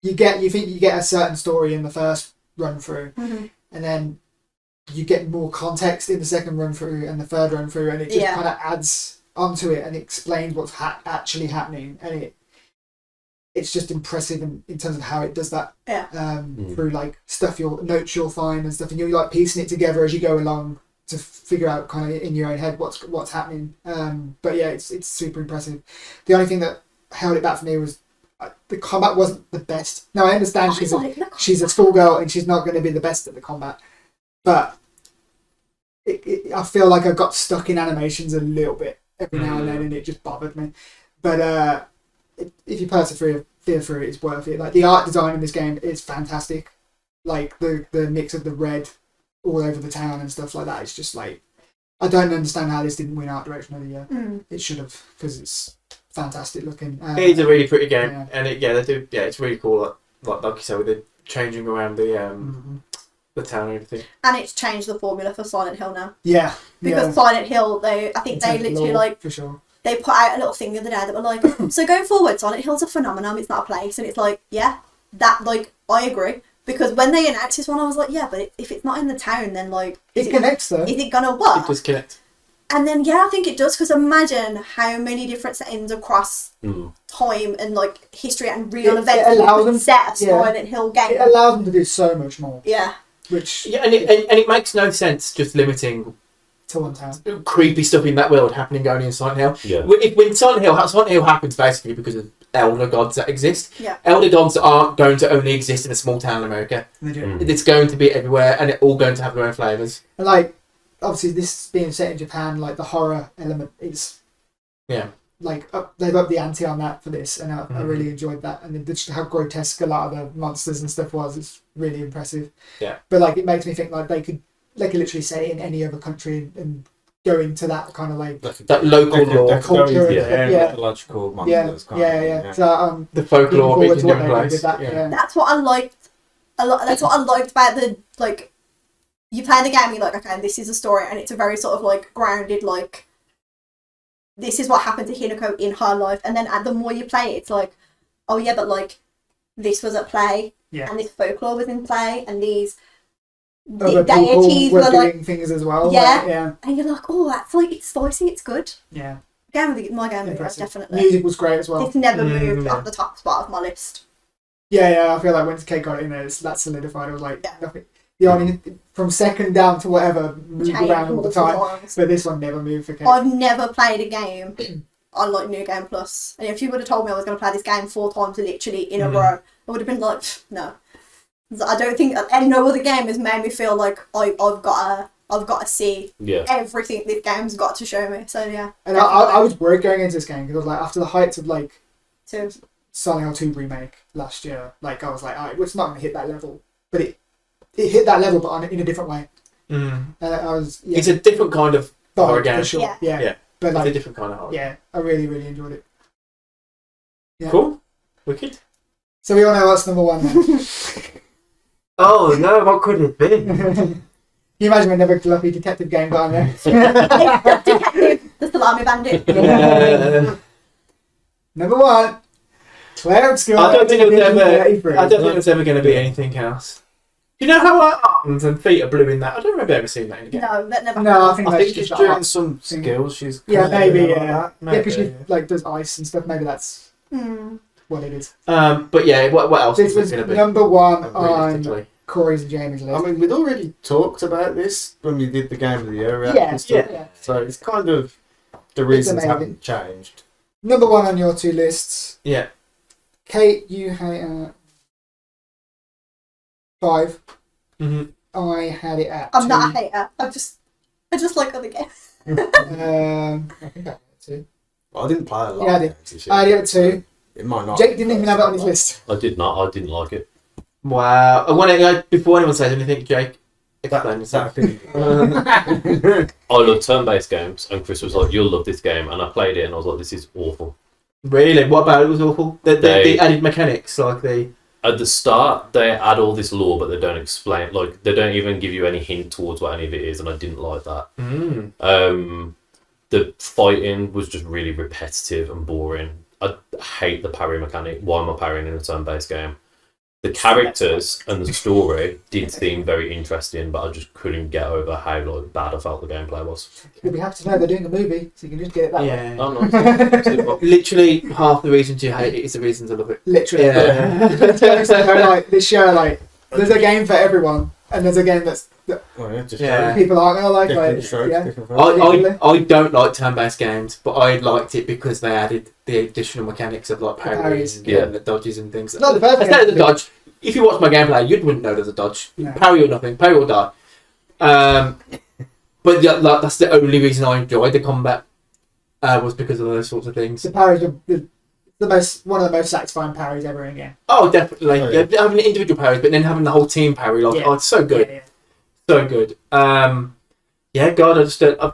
you think you get a certain story in the first run through, Mm-hmm. and then you get more context in the second run through and the 3rd run through, and it just Yeah. kind of adds onto it and explains what's actually happening, and it's just impressive in terms of how it does that. Yeah. Through like notes you'll find and stuff, and you're like piecing it together as you go along to figure out kind of in your own head what's happening. But yeah, it's super impressive. The only thing that held it back for me was the combat wasn't the best. Now I understand she's a schoolgirl and she's not going to be the best at the combat, but I feel like I got stuck in animations a little bit every now and then, and it just bothered me. But if you persevere through it, it's worth it. Like the art design in this game is fantastic. Like the mix of the red all over the town and stuff like that. It's just like, I don't understand how this didn't win Art Direction of the Year. It should have, because it's fantastic looking. It's a really pretty game, yeah. and they do. Yeah, it's really cool. Like you said, with the changing around the town and everything. And it's changed the formula for Silent Hill now, Yeah, because Silent Hill, I think they literally like for sure. they put out a little thing the other day that were like, so going forward, Silent Hill's a phenomenon. It's not a place, and it's like, yeah, that like I agree. Because when they announced this one, I was like, yeah, but if it's not in the town, then like... It connects though. Is it going to work? It does connect. And then, I think it does, because imagine how many different settings across time and like history and real events it allows them set a Silent Hill game. It allows them to do so much more. Yeah. Which and it makes no sense just limiting to one town. creepy stuff in that world happening only in Silent Hill. Yeah. When Silent Hill happens basically because of elder gods that exist. Yeah. Elder gods aren't going to only exist in a small town in America. They do. It's going to be everywhere, and it's all going to have their own flavours. And like, obviously, this being set in Japan, like the horror element is, like they've upped the ante on that for this, and I really enjoyed that. And then just how grotesque a lot of the monsters and stuff was, it's really impressive. Yeah. But like, it makes me think like they could literally set it in any other country and go into that kind of like that local lore, culture, mythological monsters. Yeah. So the folklore looking being forward in to what different they do with place. that. Yeah. Yeah. That's what I liked a lot. That's what I liked about the, like, you play the game, you're like, okay, this is a story, and it's a very sort of like grounded, like, this is what happened to Hinako in her life, and then the more you play it, it's like, oh yeah, but like, this was at play, and this folklore was in play, and these Other deities people were doing like, things as well. Yeah. Like, yeah. and you're like, oh, that's like, it's spicy, it's good. Yeah. My game of the year, Impressive. definitely. Music was great as well. It's never moved off the top spot of my list. Yeah. I feel like when Kate got it in there, that solidified. I was like, Yeah. nothing. The only from second down to whatever moved Change around all the time, multiple times. but this one never moved for Kate. I've never played a game on like New Game Plus, and if you would have told me I was going to play this game 4 times literally in a row, I would have been like, no. I don't think no other game has made me feel like I've got to see everything this game's got to show me. So yeah. And I was worried going into this game because I was like, after the heights of like Two. Silent Hill 2 remake last year, like I was like, alright, well, it's not going to hit that level, but it hit that level, but in a different way. I was. Yeah, It's a different kind of horror game. for sure. Yeah. But It's a like, different kind of horror. yeah, I really enjoyed it. Yeah. Cool. Wicked. So we all know what's number one then. Oh no! What could it be? Can you imagine another fluffy detective game got on there? Detective, the Salami Bandit. Number one, Claire Obscure. I don't think it's there's ever going to be anything else. Do you know how her arms and feet are blue in that? I don't remember ever seeing that in a game. No, that never No, I happened. think I that's think just she's the doing art. some skills. She's Yeah, maybe, like yeah. that. Yeah, because she Maybe. like does ice and stuff. Maybe that's what it is. But yeah, what else This is it was going to be? number one on Realistically. Corey's and Jamie's list. I mean, we'd already talked about this when we did the Game of the Year reaction Yeah, stuff. yeah. So it's kind of the reasons amazing. haven't changed. Number one on your 2 lists. Yeah. Kate, you had 5. Mm-hmm. I had it at I'm 2. not a hater. I just like other games. I think I had it at 2. Well, I didn't play a lot. Yeah, I of did. games this year. I had it at 2. It might not. Jake didn't even have it on his list. I did not. I didn't like it. Wow. Before anyone says anything, Jake, explain yourself. I love turn-based games, and Chris was like, "You'll love this game," and I played it, and I was like, "This is awful." Really? What about it was awful? The added mechanics, like the... At the start, they add all this lore, but they don't explain. Like, they don't even give you any hint towards what any of it is, and I didn't like that. The fighting was just really repetitive and boring. I hate the parry mechanic. Why am I parrying in a turn-based game? The characters and the story did seem very interesting, but I just couldn't get over how bad I felt the gameplay was. You'll be happy to know they're doing a movie, so you can just get it that way. Yeah. Oh, no. Literally half the reasons you hate it is the reason to love it. Literally. Yeah. So, like, this show, like, there's a game for everyone, and there's a game that Well, yeah, just Yeah. people aren't going to like. different Like, strokes, yeah. different fun. I don't like turn-based games, but I liked it because they added the additional mechanics of like parries Parries. and Yeah. the dodges and things. It's not the first Instead of the game. dodge, if you watch my gameplay, you wouldn't know there's a dodge. No. Parry or nothing, parry or die. But yeah, like, that's the only reason I enjoyed the combat was because of those sorts of things. The parries are one of the most satisfying parries ever in a game. Oh, definitely. Oh, yeah. Yeah, having individual parries, but then having the whole team parry, like, Yeah. oh, it's so good. Yeah. So good. Yeah, God, I just don't.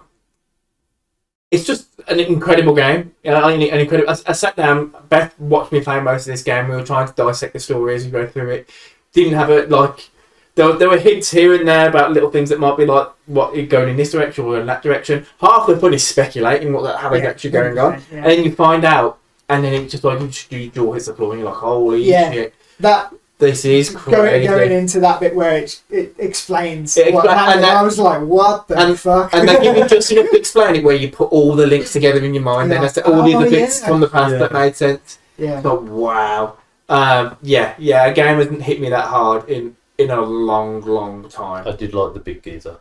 It's just an incredible game. An incredible. I sat down. Beth watched me play most of this game. We were trying to dissect the story as we go through it. Didn't have it like. There were hints here and there about little things that might be like what going in this direction or in that direction. Half the fun is speculating how it's actually going on, Yeah. and then you find out, and then it's just like you draw hits the floor, and you're like, holy Yeah. shit! That This is crazy. Going into that bit where it explains It what expla- happened, and that- I was like, what the fuck? And they give you just enough to explain it where you put all the links together in your mind, and that's all the other bits from the past that made sense. Yeah. So, wow. A game hasn't hit me that hard in a long time. I did like the big geezer.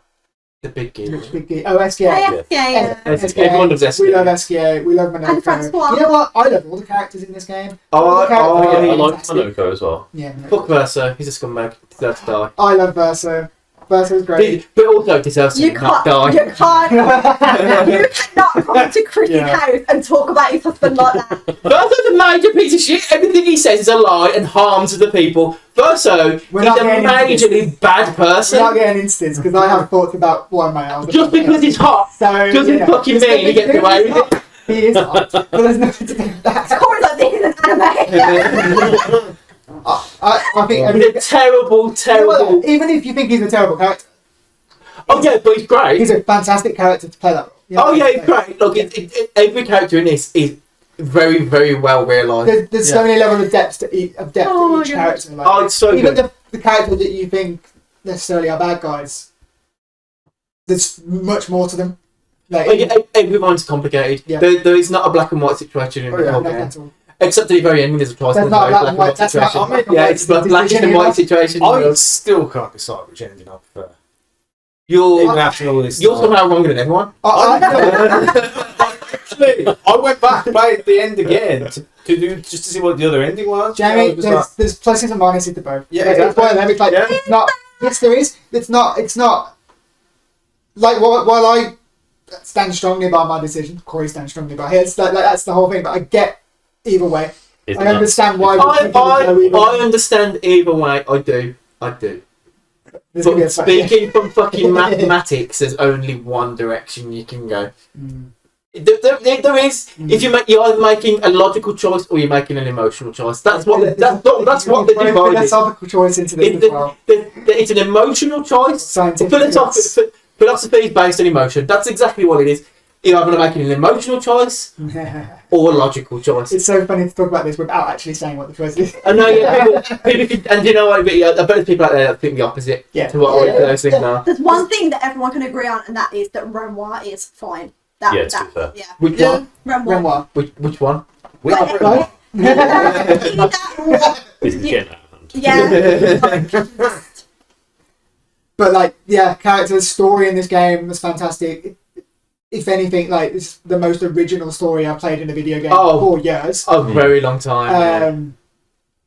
The big game. Oh, SKA. Yeah. Everyone loves SKA. We love SKA. We love Monoko. And Francois. You know what? I love all the characters in this game. Oh, All the characters I are like fantastic. Monoko as well. Yeah. Fuck Verso. He's a scumbag. Deserves to die. I love Verso. Verso's great. But also deserves to You not can't. die. You can't. You cannot come to Chris's house and talk about his husband like that. Verso's a major piece of shit. Everything he says is a lie and harms other people. Verso We're is not a getting into this. majorly bad We're not person. getting into this because I have thoughts about one of my albums. Just because he's hot So, doesn't fucking It's mean he gets because away he's with it. hot. He is hot, but there's nothing to do with Of that. course, like this is an anime. I think He's everything. a terrible, terrible. Even if you think he's a terrible character, Oh yeah, but he's great. he's a fantastic character to play that role. You know Oh what yeah, I'm he's saying? great. Look, every character in this is very, very well realised. There's so many levels of depth to each Oh, each yeah. character. Like, Oh, it's so even good. the characters that you think necessarily are bad guys, there's much more to them. Like, Everyone's complicated. Yeah. There is not a black and white situation in oh, the yeah, whole no, game. that's all. Except at the very end, there's a choice. That's There's not no black and white, that's not- situation. I mean, Yeah, it's it's a black and white situation. I still can't decide which ending I prefer. You're Even after all this you're time. somehow wronger than everyone. Actually, I went back and played the end again to do just to see what the other ending was. Jamie, I was like, there's pluses and minuses to both. Yeah, Like, it's exactly. one of them. It's like Yeah. it's not. Yes, there is. It's not. Like while I stand strongly by my decision, Corey stands strongly by his. Like that's the whole thing. But I get either way. Isn't I that- understand why. I understand either way. I do. There's gonna be a But fight. speaking from fucking mathematics, there's only one direction you can go. Mm. There is. If you're either making a logical choice or you're making an emotional choice. That's what the divide is. Philosophical choice into this as well. It's an emotional choice. Scientific. Philosophy is based on emotion. That's exactly what it is. You're either going to make an emotional choice or a logical choice. It's so funny to talk about this without actually saying what the choice is. I know, yeah, people can, and you know what? I bet there's people out there that think the opposite to what those things are. There's one thing that everyone can agree on, and that is that Renoir is fine. Yeah, to be fair. Yeah. Which one? Renoir. Which one? Right? This is getting out of hand. Yeah. But like, yeah, characters, story in this game was fantastic. If anything, like it's the most original story I've played in a video game for years. A very long time.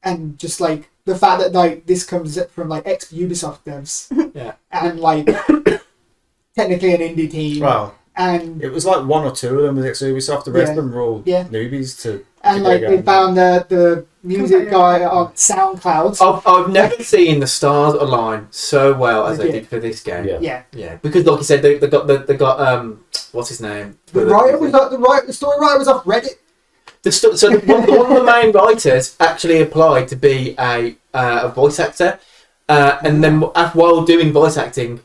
And just like the fact that like this comes from like ex Ubisoft devs, Yeah. and like technically an indie team, Well, and it was like one or two of them with Ubisoft. The rest of them were all newbies to. and like they found the music guy on SoundCloud. I've never seen the stars align so well as they did for this game. Yeah. Because like you said, they got what's his name? The story writer was off Reddit. One of the main writers actually applied to be a voice actor, and then while doing voice acting,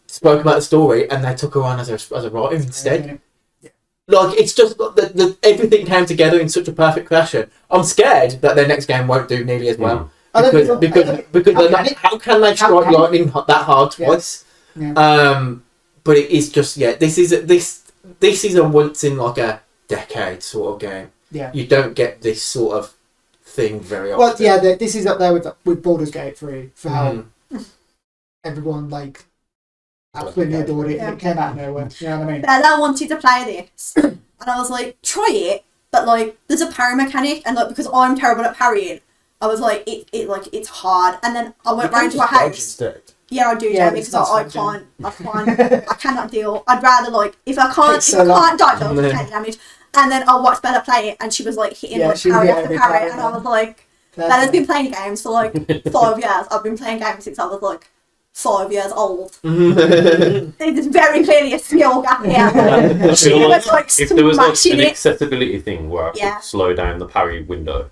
spoke about the story, and they took her on as a writer instead. Like it's just everything came together in such a perfect fashion. I'm scared that their next game won't do nearly as well because they're not, how can they strike lightning that hard twice? Yeah. But it is just this is a once in like a decade sort of game. Yeah. You don't get this sort of thing very often. Well, yeah, this is up there with Baldur's Gate 3 for how everyone like absolutely adored it, and it came out of nowhere. You know what I mean? Bella wanted to play this, and I was like, try it, but like, there's a parry mechanic, and like, because I'm terrible at parrying, I was like, it's hard. And then I went round to her house. Yeah, I do, Yeah, Jamie, it's because not I can't, I cannot deal. I'd rather like, if I can't die, I'll take damage. And then I watched Bella play it, and she was like hitting like parry after parry, and I was like, Bella's been playing games for like 5 years. I've been playing games since I was like 5 years old. There's very clearly a skill gap here. I She feel was like if there was like smashing an it. accessibility thing where I could slow down the parry window.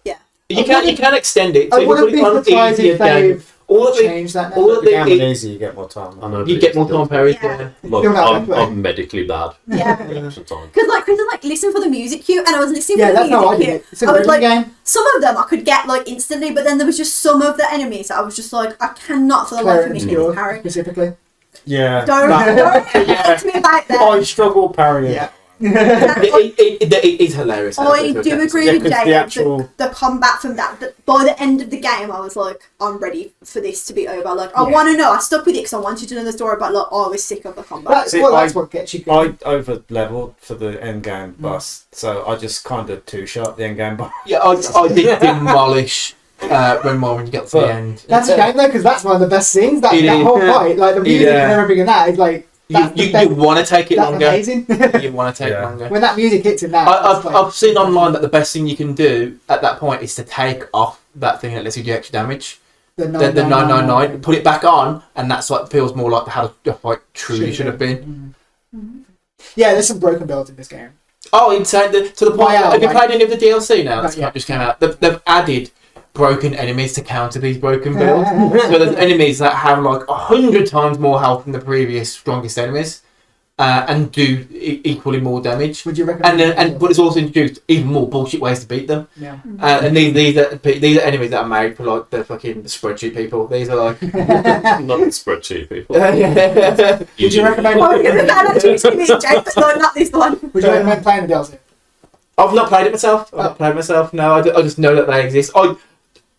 You can extend it. So I you can wouldn't put be it on surprised easier if they game, all of change that now. all of The game the easy, you get more time. I know, you but get it's more still- time parries. Yeah. Yeah. Like, Still not I'm, that way. I'm medically bad. Yeah. Sometimes. Because like Chris was like, listen for the music cue, and I was listening Yeah, for the that's how I music did cue. it. It's a I was rhythm like, game. some of them I could get like instantly, but then there was just some of the enemies that I was just like, I cannot for the life of me Clarence hit Cure, parry. specifically. Yeah. Don't talk to me about that. I struggle parrying. Yeah. It is hilarious. I do agree Yeah, with 'cause Jacob. the actual- The combat from that, by the end of the game, I was like, I'm ready for this to be over. Like, I Yeah. want to know. I stuck with it because I wanted to know the story, but like, I was sick of the combat. That's, See, that's what gets you I good. over leveled for the end game boss, so I just kind of two shot the end game boss. Yeah, I did demolish when Marvin got to the end. That's a game though, because that's one of the best scenes. That, It that is. whole fight, like the music Yeah. and everything in that is like, that's the You best. want to take it That's longer. amazing. You want to take Yeah. longer. When that music hits in that, it's like- I've seen online that the best thing you can do at that point is to take off that thing that lets you do extra damage. the The 999, put it back on, and that's like feels more like how the fight truly should have been. Yeah, there's some broken builds in this game. Oh, insane! To the point. Wow, Have you like- played any of the DLC now? That's Not yet. just came out. They've added broken enemies to counter these broken builds. So there's enemies that have like 100 times more health than the previous strongest enemies, and do equally more damage. Would you recommend? But it's also introduced even more bullshit ways to beat them. Yeah. And these are enemies that are made for like the fucking spreadsheet people. These are like. Not the spreadsheet people. Would you recommend? Oh, yeah, that actually used to be a joke, but no, not this one. Would you recommend playing the DLC? I've not played it myself. I've not played it myself. No, I just know that they exist. I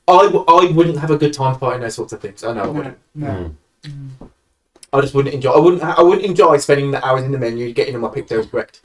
wouldn't have a good time fighting those sorts of things. I know I wouldn't. No. I just wouldn't enjoy. I wouldn't enjoy spending the hours in the menu getting all my pictos correct.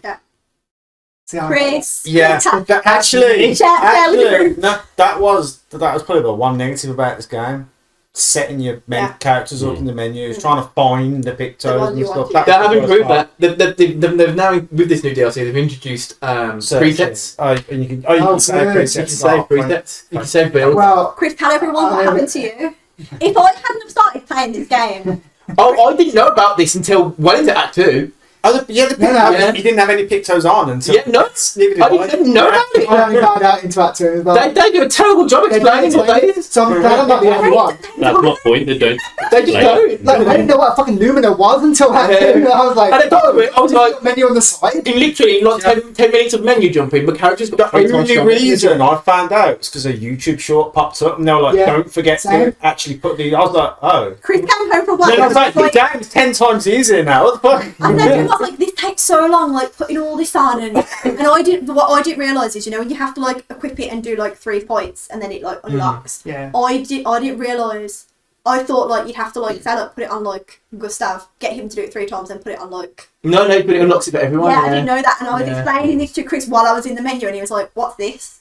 See, Chris. Yeah, Chris, actually, share with the group. no, that was probably the one negative about this game. Setting your characters up in the menus, trying to find the The pictos one and you stuff. want They to have was the worst improved part. that. They've now with this new DLC. They've introduced presets. Oh, and you can save good. You presets. can save presets. You can save builds. Well, Chris, tell everyone what happened to you. If I hadn't have started playing this game, I didn't know about this until well into Act 2. Oh, No, you didn't have any pictos on until. Yeah, no, Neither did I didn't know about it. I only found out into Act 2 as well. They do a terrible job explaining what that is. So I'm glad I'm not the only one. That's my point. They don't. They just Like- don't. Like, I didn't know what a fucking Lumina was until Act 2. I was like, And I thought of it, I was like, menu on the side. in literally like 10 minutes of menu jumping, the characters got The 3 times only stronger. reason I found out was because a YouTube short popped up and they were like, Yeah, don't forget same. to actually put the. I was like, oh. Chris came home from No, work. I was like, the like, game's 10 times easier now. What the fuck? and then it was like, this takes so long, like putting all this on, and what I didn't realise is, you know, when you have to like equip it and do like 3 fights, and then it like unlocks. Yeah. I didn't realise. I thought like you'd have to like sell it, put it on like Gustav, get him to do it 3 times, and put it on like. No, but it unlocks it for everyone. Yeah, I didn't know that, and I was Yeah. explaining this to Chris while I was in the menu, and he was like, "What's this?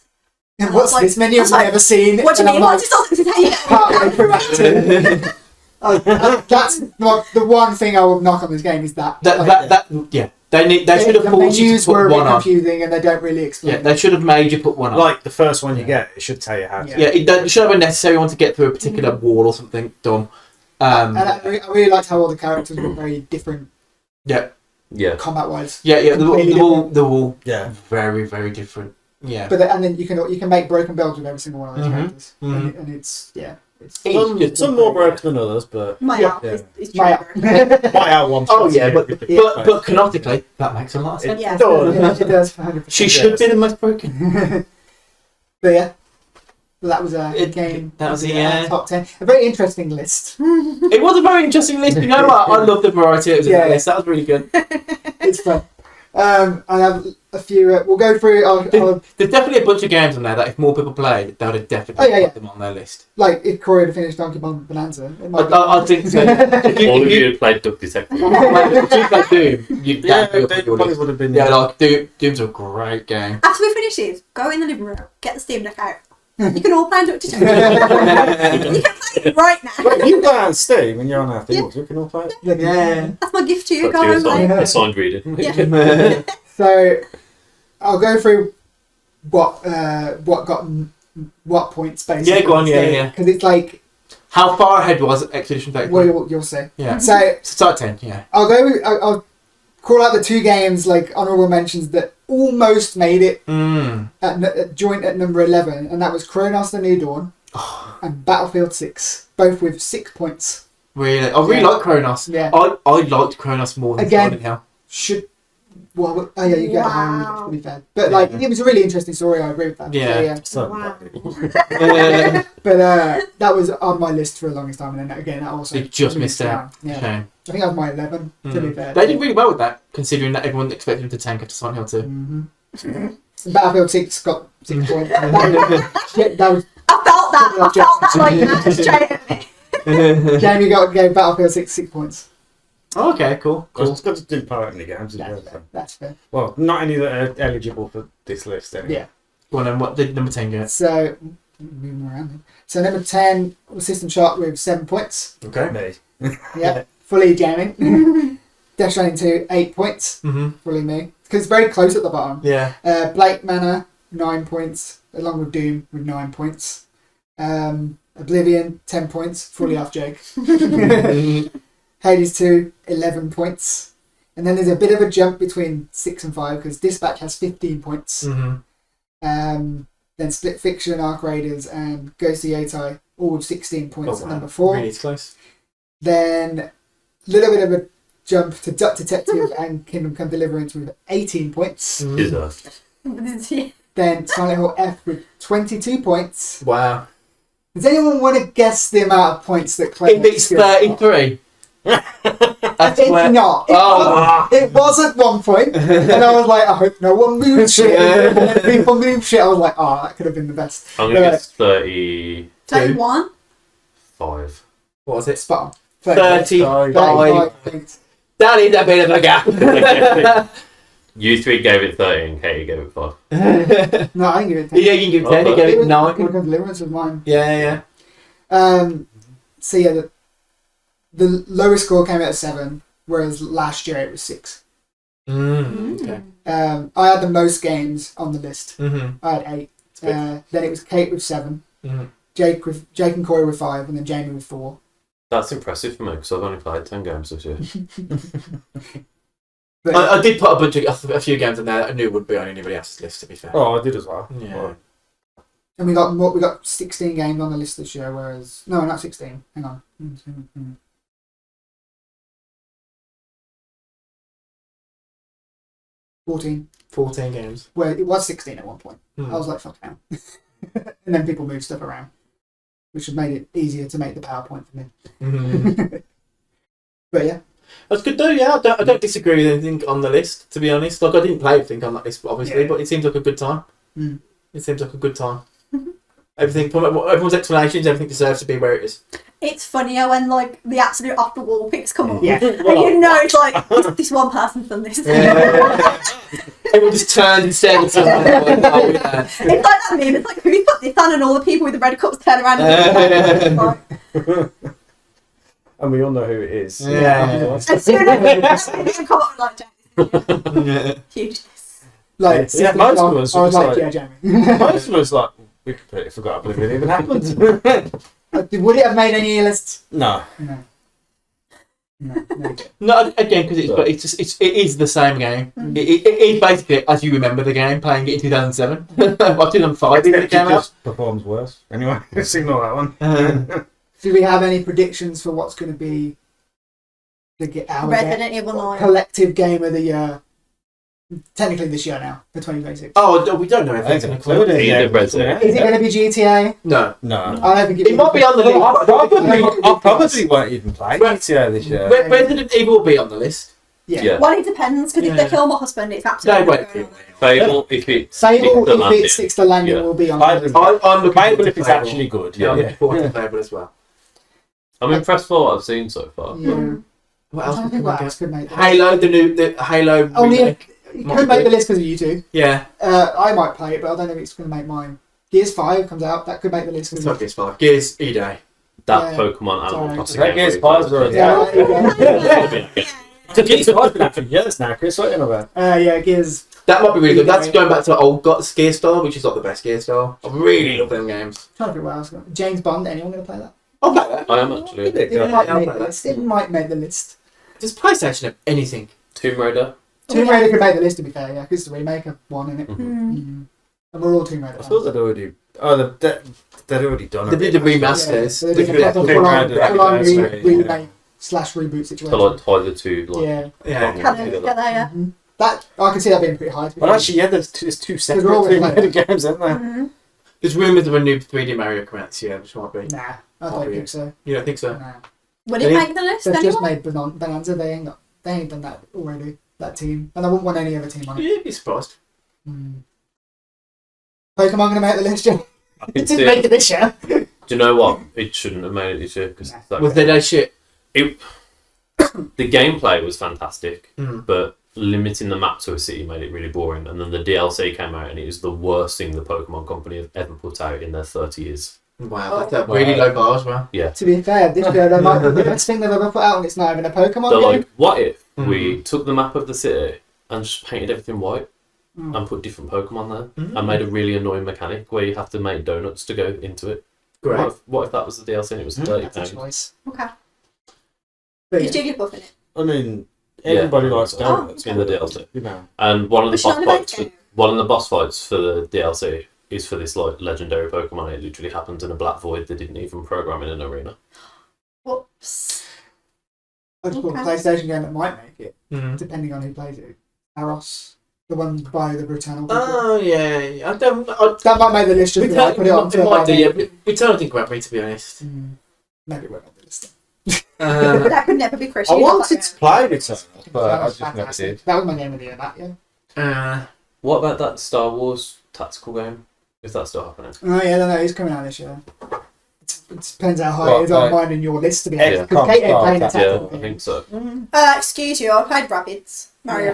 And what's like- this menu I was I've like, never seen? What do you And mean? I'm What's this all to tell you?" partway through Act 2. That's the one thing I will knock on this game is that. Yeah. They should have the forced you to menus were put a bit one on. confusing and they don't really explain. Yeah, they should have made you put one on. Like the first one you get, it should tell you how to. Yeah. Yeah, it should have a necessary one to get through a particular wall or something dumb. And I really liked how all the characters were very different Yeah, Yeah. combat-wise. yeah. They're Completely all Yeah. very, very different. Yeah. And then you can make broken builds with every single one of those Mhm. characters, Mhm. and it's Some more broken than others, but My Yeah. app is my true. my out one. Oh yeah, but canonically that makes a lot of sense. Yeah. It does 100%. She should be the most broken. But yeah, so that was a It- game. that was the, yeah. top 10. A very interesting list. It was a very interesting list. You know what? I love the variety it was in Yeah. that list. That was really good. It's fun. I have a few. We'll go through. There's definitely a bunch of games on there that if more people played, they would have definitely Oh, yeah, put them on their list. like if Corey had finished Donkey Kong Bonanza. It might be- I think so. All of you played Duck Detective. If you played Doom, Yeah, that'd be up they on your probably list. would have been. Yeah, like Doom's a great game. After we finish this, go in the living room, get the Steam Deck out. You can all play Duck Detective. You can play it right now. Wait, you play on Steam and you're on our things. We can all play it. Yeah. That's my gift to you. But Go you and play. a signed reading. Yeah. So I'll go through what got what points basically. Yeah, go on, yeah. Because it's like, How far ahead was Expedition 33? well, you'll see. Yeah. So Start 10, yeah. I'll call out the 2 games like honorable mentions that almost made it Mm. at joint at number 11, and that was Chronos: The New Dawn. and Battlefield 6, both with 6 points. Really? I really like Kronos. Yeah. I liked Kronos more than Again, Silent Hill. Should well, oh yeah, you get a higher on Wow. to be fair, but like it was a really interesting story. I agree with that. Yeah. So, Wow. but that was on my list for the longest time, and then again, that also You just missed out. Yeah, Shame. I think that was my 11. To be fair, They did really well with that, considering that everyone expected him to tank after Silent Hill 2. Mm-hmm. Battlefield 6 got 6 points. that was I felt that like that straight at me. Jamie gave Battlefield 6 points. Oh, okay, cool. It's got to do part in the games as well. That's fair. So. That's fair. Well, not any that are eligible for this list anyway. Yeah. Well, then what did number 10 get? So moving around. Then. So number 10 was System Shock with 7 points. Okay. Me. Yeah, fully Jamie. Death Stranding 2, 8 points. Mm-hmm. Fully me. Because it's very close at the bottom. Yeah. Blake Manor, 9 points, along with Doom with 9 points. Oblivion, 10 points, fully off Jake. Hades 2, 11 points. And then there's a bit of a jump between 6 and 5 because Dispatch has 15 points. Mm-hmm. Then Split Fiction, Arc Raiders, and GOTY Yotai, all with 16 points at wow. number 4. Really, it's close. Then a little bit of a jump to Duck Detective and Kingdom Come Deliverance with 18 points. Is that? Then Silent Hill F with 22 points. Wow. Does anyone want to guess the amount of points that Clay It beats 33. That's It's where... not. It was at one point, and I was like, I hope no one moves shit. And then people move shit. I was like, oh, that could have been the best. I'm going to guess 35. 31. What was it? Spot on. 35. 35 points. That is a bit of a gap. You three gave it 13, Katie gave it 5. No, I didn't give it 10. Yeah, you can give it 10. You gave it 9. Kingdom Come Deliverance was mine. Yeah. So yeah, the lowest score came out at 7, whereas last year it was 6. Okay. I had the most games on the list. Mm-hmm. I had 8. Then it was Kate with 7, Mm-hmm. Jake and Corey with 5, and then Jamie with 4. That's impressive for me because I've only played 10 games this year. But I did put a few games in there that I knew would be on anybody else's list, to be fair. Oh, I did as well. Yeah. and we got 16 games on the list this year, whereas no, not 16. Hang on. 14. 14 games. Well, it was 16 at one point. Hmm. I was like, fuck now. And then people moved stuff around, which has made it easier to make the PowerPoint for me. Mm-hmm. But yeah. That's good though, yeah. I don't disagree with anything on the list, to be honest. Like, I didn't play everything on that list, obviously, Yeah. but it seems like a good time. Mm. It seems like a good time. Everything, from everyone's explanations, everything deserves to be where it is. It's funnier when like the absolute off the wall picks come up. Yeah. And you know it's like this one person's done this. Everyone just turned and stared at someone. Like, oh, yeah. It's like that meme. It's like who put this on, and all the people with the red cups turn around and like, And we all know who it is. Yeah. as soon as everything come up like huge. Like, Yeah, most of us I was were like, just yeah, Jamie. Most of us like we completely forgot about it even happened. Would it have made any of your lists? No. No. No. No, again, because it is the same game. It is basically as you remember the game, playing it in 2007. Or 2005 when it came out. just performs worse. Anyway, signal that one. Do we have any predictions for what's going to be our Resident Evil 9. collective game of the year? Technically this year now, for 2026. Oh, no, we don't know if I it's think going it's to included. Either Resident. Is it going to be GTA? No. No. I don't think It might be on the list. I probably won't even play GTA this year. Resident Evil will be on the list. Yeah. Yeah. Well, it depends because if they kill my husband, it's absolutely No, not wait. going on. Fable, if it Fable, sticks to if it landing. sticks to landing, Yeah. will be on. I- the I'm looking Fable forward if to it's Fable. actually good. Yeah, I'm Yeah. looking forward to Fable as well. I'm impressed by what I've seen so far. Yeah. What I else? don't think what else could make the list. Halo, the Halo Only remake. it could make the list because of you two. Yeah, I might play it, but I don't know if it's going to make mine. Gears 5 comes out, that could make the list. it's Because not PS5. Gears E-Day. That Yeah. Pokemon Animal Sorry. Crossing That game. Gears 5's already yeah, Gears 5's been out for years now, Chris. What are you on about? yeah, Gears. That might be really good. That's E-Day. going back to the old Gear style, which is like the best Gear style. I really love them games. Trying to think what else. James Bond. Anyone going to play that? I'll play that. I am actually. It Yeah, might I'll make play the that. list. It might make the list. Does PlayStation have anything? Tomb Raider. Tomb Raider could make the list, to be fair, yeah, because it's the remake of one in it. Hmm. and we're all Tomb Raider I fans. thought they'd already. Oh, they'd already done They it. did the remasters. Yeah, they're doing a Tomb full-on Raider, remake slash reboot situation. To like tie the two, like, Yeah. Yeah. Kind of together, yeah. Mhm. That I can see that being pretty high. Well, actually, yeah, there's two separate They're all Tomb like Raider games, aren't there? Mm-hmm. There's rumours of a new 3D Mario coming out this year, which might be. Nah, I don't think so. You don't think so? Nah. Would it make the list They've just anyway? made Bonanza. They ain't done that already. That team, and I wouldn't want any other team on it. Yeah, you'd be surprised. Pokemon gonna make the list, Jim? I It can didn't see make it. it this year. Do you know what? It shouldn't have made it this year because Was there no shit? the gameplay was fantastic, Mm. but limiting the map to a city made it really boring. And then the DLC came out, and it was the worst thing the Pokemon Company have ever put out in their 30 years. Wow, that's a really low bar as well. To be fair, this year they might be the best thing they've ever put out, and it's not even a Pokemon They're game. like, what if Mm. we took the map of the city and just painted everything white Mm. and put different Pokemon there Mm. and made a really annoying mechanic where you have to make donuts to go into it? Great. What if that was the DLC and it was Mm. £30? That's a choice. Okay. But Is yeah. Jigglypuff in it? I mean, everybody likes Oh, donuts. in the DLC. You know. And one of the But she's boss not in the fights, game. one of the boss fights for the DLC is for this like legendary Pokemon. It literally happens in a black void. They didn't even program in an arena. Whoops. I'd call Okay. a PlayStation game that might make it, Mm. depending on who plays it. Aros, the one by the Returnal people. Oh, yeah. That might make the list just like put it on It might do, yeah. Returnal didn't grab me, to be honest. Maybe it won't make the list. That could never be Chris. I You know wanted that to play Returnal, That but I was just never fantastic. did. That was my game of the year, that, yeah. What about that Star Wars tactical game? Is that still happening? Oh, yeah, no, he's coming out this year. It depends how high Well, it is on like- mine and your list, to be Yeah, honest. Because can't Kate ain't start playing a that. tactical Yeah, I game. think so. Excuse you, I played Rabbids. Mario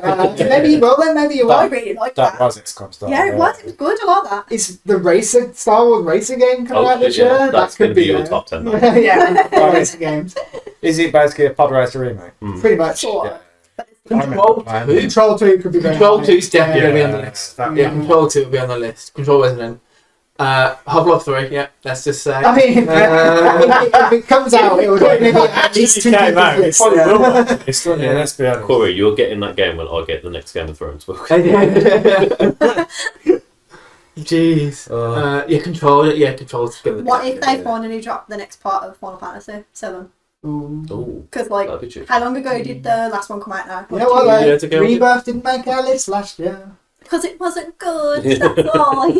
Maybe you will then, maybe you I won't. really like That that. was XCOM style. Yeah, it was. It was good. I like that. Is the racer Star Wars racing game coming out this yeah, year? that's That going to be your there. top 10. Now. Yeah, racing games. Is it basically a pod racer remake? Pretty much. Sort Yeah. of. But it's Control I 2. Control 2 could be very Control high. 2 is definitely Yeah. going to be on the list. That- Yeah, Control 2 will be on the list. Control Resident. Half-Life 3, yeah, let's just say. I mean, if it comes out, it will definitely be at least two came people's out, list. probably Yeah. will on the list, won't it? Let's be honest. Corey, you're getting that game when I get the next Game of Thrones book. Jeez. Yeah, Control. Yeah, Control's going to. what if they finally drop the next part of Final Fantasy 7? Ooh. Ooh, Because, like, that'd be cheap. how long ago did the last one come out now? You know what, like, Yeah, to go with it. Rebirth didn't make our list last year. Because it wasn't good. That's all.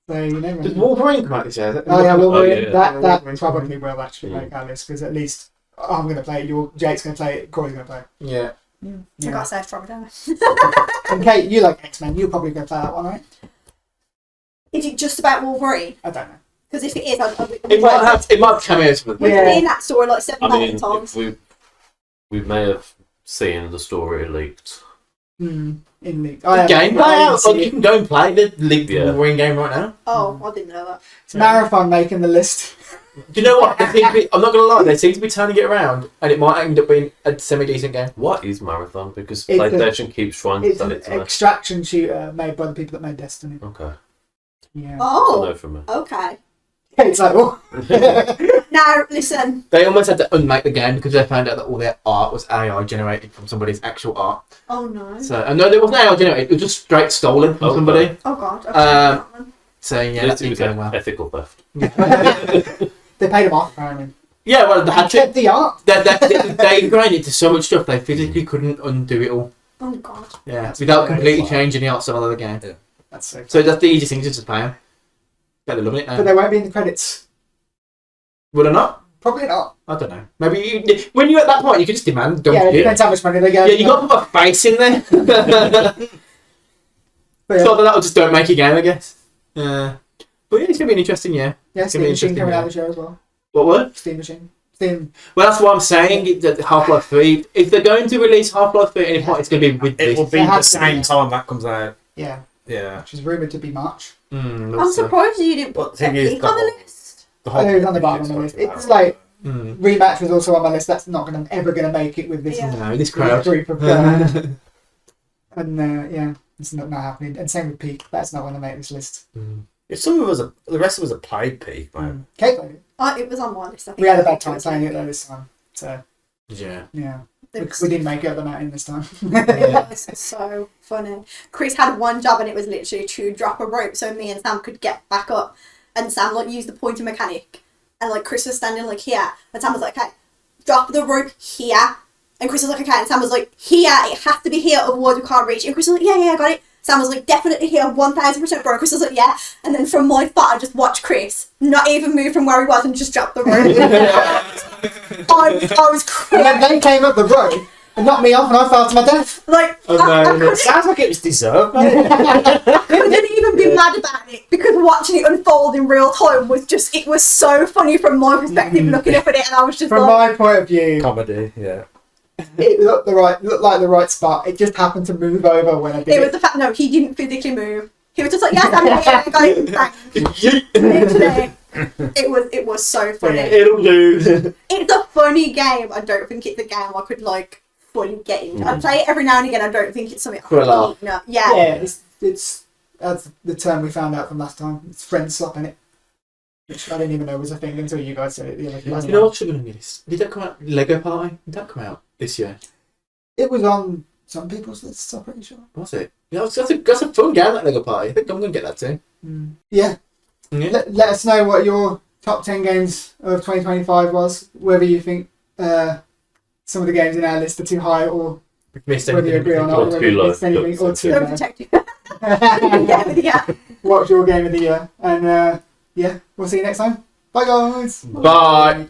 So, you never Does know. Wolverine come out this year? Oh, yeah, well, Oh, yeah. that probably will actually Mm. make our list, because at least I'm going to play it, Jake's going to play it, Corey's going to play it. Yeah. I got saved from it, don't I? And Kate, you like X-Men, you're probably going to play that one, right? Is it just about Wolverine? I don't know. Because if it is, It might have cameos with We've Yeah. seen that story like 7,000 I mean, times. if we may have seen the story leaked. In League. Game play out. Like, you can go and play the League Yeah. Wolverine game right now. Oh, I didn't know that. It's Marathon making the list. Do you know what? They seem to be, I'm not going to lie, they seem to be turning it around, and it might end up being a semi-decent game. What is Marathon? Because It's PlayStation keeps trying to It's sell an it to me. extraction shooter made by the people that made Destiny. Okay. Yeah. Oh. Oh, No from me. okay. Kate's like, oh. Now, listen. They almost had to unmake the game because they found out that all their art was AI generated from somebody's actual art. Oh, no. So, no, it wasn't AI generated, it was just straight stolen from Oh, somebody. Oh, God. Okay. So, yeah, At that's least it was going well. ethical theft. They paid him off, apparently. Yeah, well, they had Kept to. the art. They ingrained it to so much stuff they physically couldn't undo it all. Oh, God. Yeah, That's without very completely smart. changing the art style of the game. That's so. So that's the easiest thing, just to pay them. Yeah, they're loving it But now. they won't be in the credits. Would I not? Probably not. I don't know. Maybe you, when you're at that point, you can just demand. Don't Yeah, it you? depends how much money they get. Yeah, you got to put my face in there. But yeah, So that'll just don't make a game, I guess. But yeah, it's gonna be an interesting year. yeah, it's gonna be Steam Machine interesting, coming yeah. out this year as well. What word? Steam Machine. Steam. Well, that's what I'm saying. That Half-Life 3. If they're going to release Half-Life 3 at any point, it's going to be with It this. will be It the has to same be. time that comes out. Yeah, Yeah. which is rumoured to be March. I'm surprised you didn't put The thing that is, peak on the double. list. The Oh, it's on the bottom of the list. It's like Rematch was also on my list. That's not ever going to make it with this Yeah. No, this crowd. group of. And yeah, it's not happening. And same with Peak. That's not going to make this list. If some of us, the rest of us have played Peak, man. Kate played it. Oh, it was on my list. I think. We had a bad time playing it though this time. So Yeah. yeah. We didn't make it up the mountain this time. It was so funny. Chris had one job and it was literally to drop a rope so me and Sam could get back up. And Sam like used the pointer mechanic, and like Chris was standing like here, and Sam was like, "Okay, drop the rope here." And Chris was like, "Okay," and Sam was like, "Here, it has to be here, otherwise we can't reach." And Chris was like, "Yeah, I got it." Sam was like, "Definitely here, 1000%, bro." Chris was like, "Yeah." And then from my spot, I just watched Chris not even move from where he was and just drop the rope. I was crying. And then they came up the rope and knocked me off, and I fell to my death. Like, It sounds like it was deserved, mate. I couldn't even be mad about it because watching it unfold in real time was just, it was so funny from my perspective looking up at it, and I was just From like, my point of view, Comedy, yeah. it looked like the right spot. It just happened to move over when I did it was the fact, no, he didn't physically move. He was just like, "Yes, I'm here, I got it, thanks." Literally. It was so funny. It'll do. It's a funny game. I don't think it's a game I could like fully get into. I play it every now and again. I don't think it's something I For a could laugh. no. Yeah, it's that's the term we found out from last time. It's friend swap, innit? Which I didn't even know was a thing until you guys said it the other last You know time. what's going to this? Did that come out? Lego Party? Did that come out this year? It was on some people's lists, I'm pretty sure. Was it? Yeah, that's a fun game, that Lego Party. I think I'm going to get that too. Yeah. Yeah. Let us know what your top 10 games of 2025 was, whether you think some of the games in our list are too high, or Missed whether you agree or not, Or or whether too you low. missed anything, or too Don't low. protect you. Yeah. What's your game of the year? And yeah, we'll see you next time. Bye guys. Bye.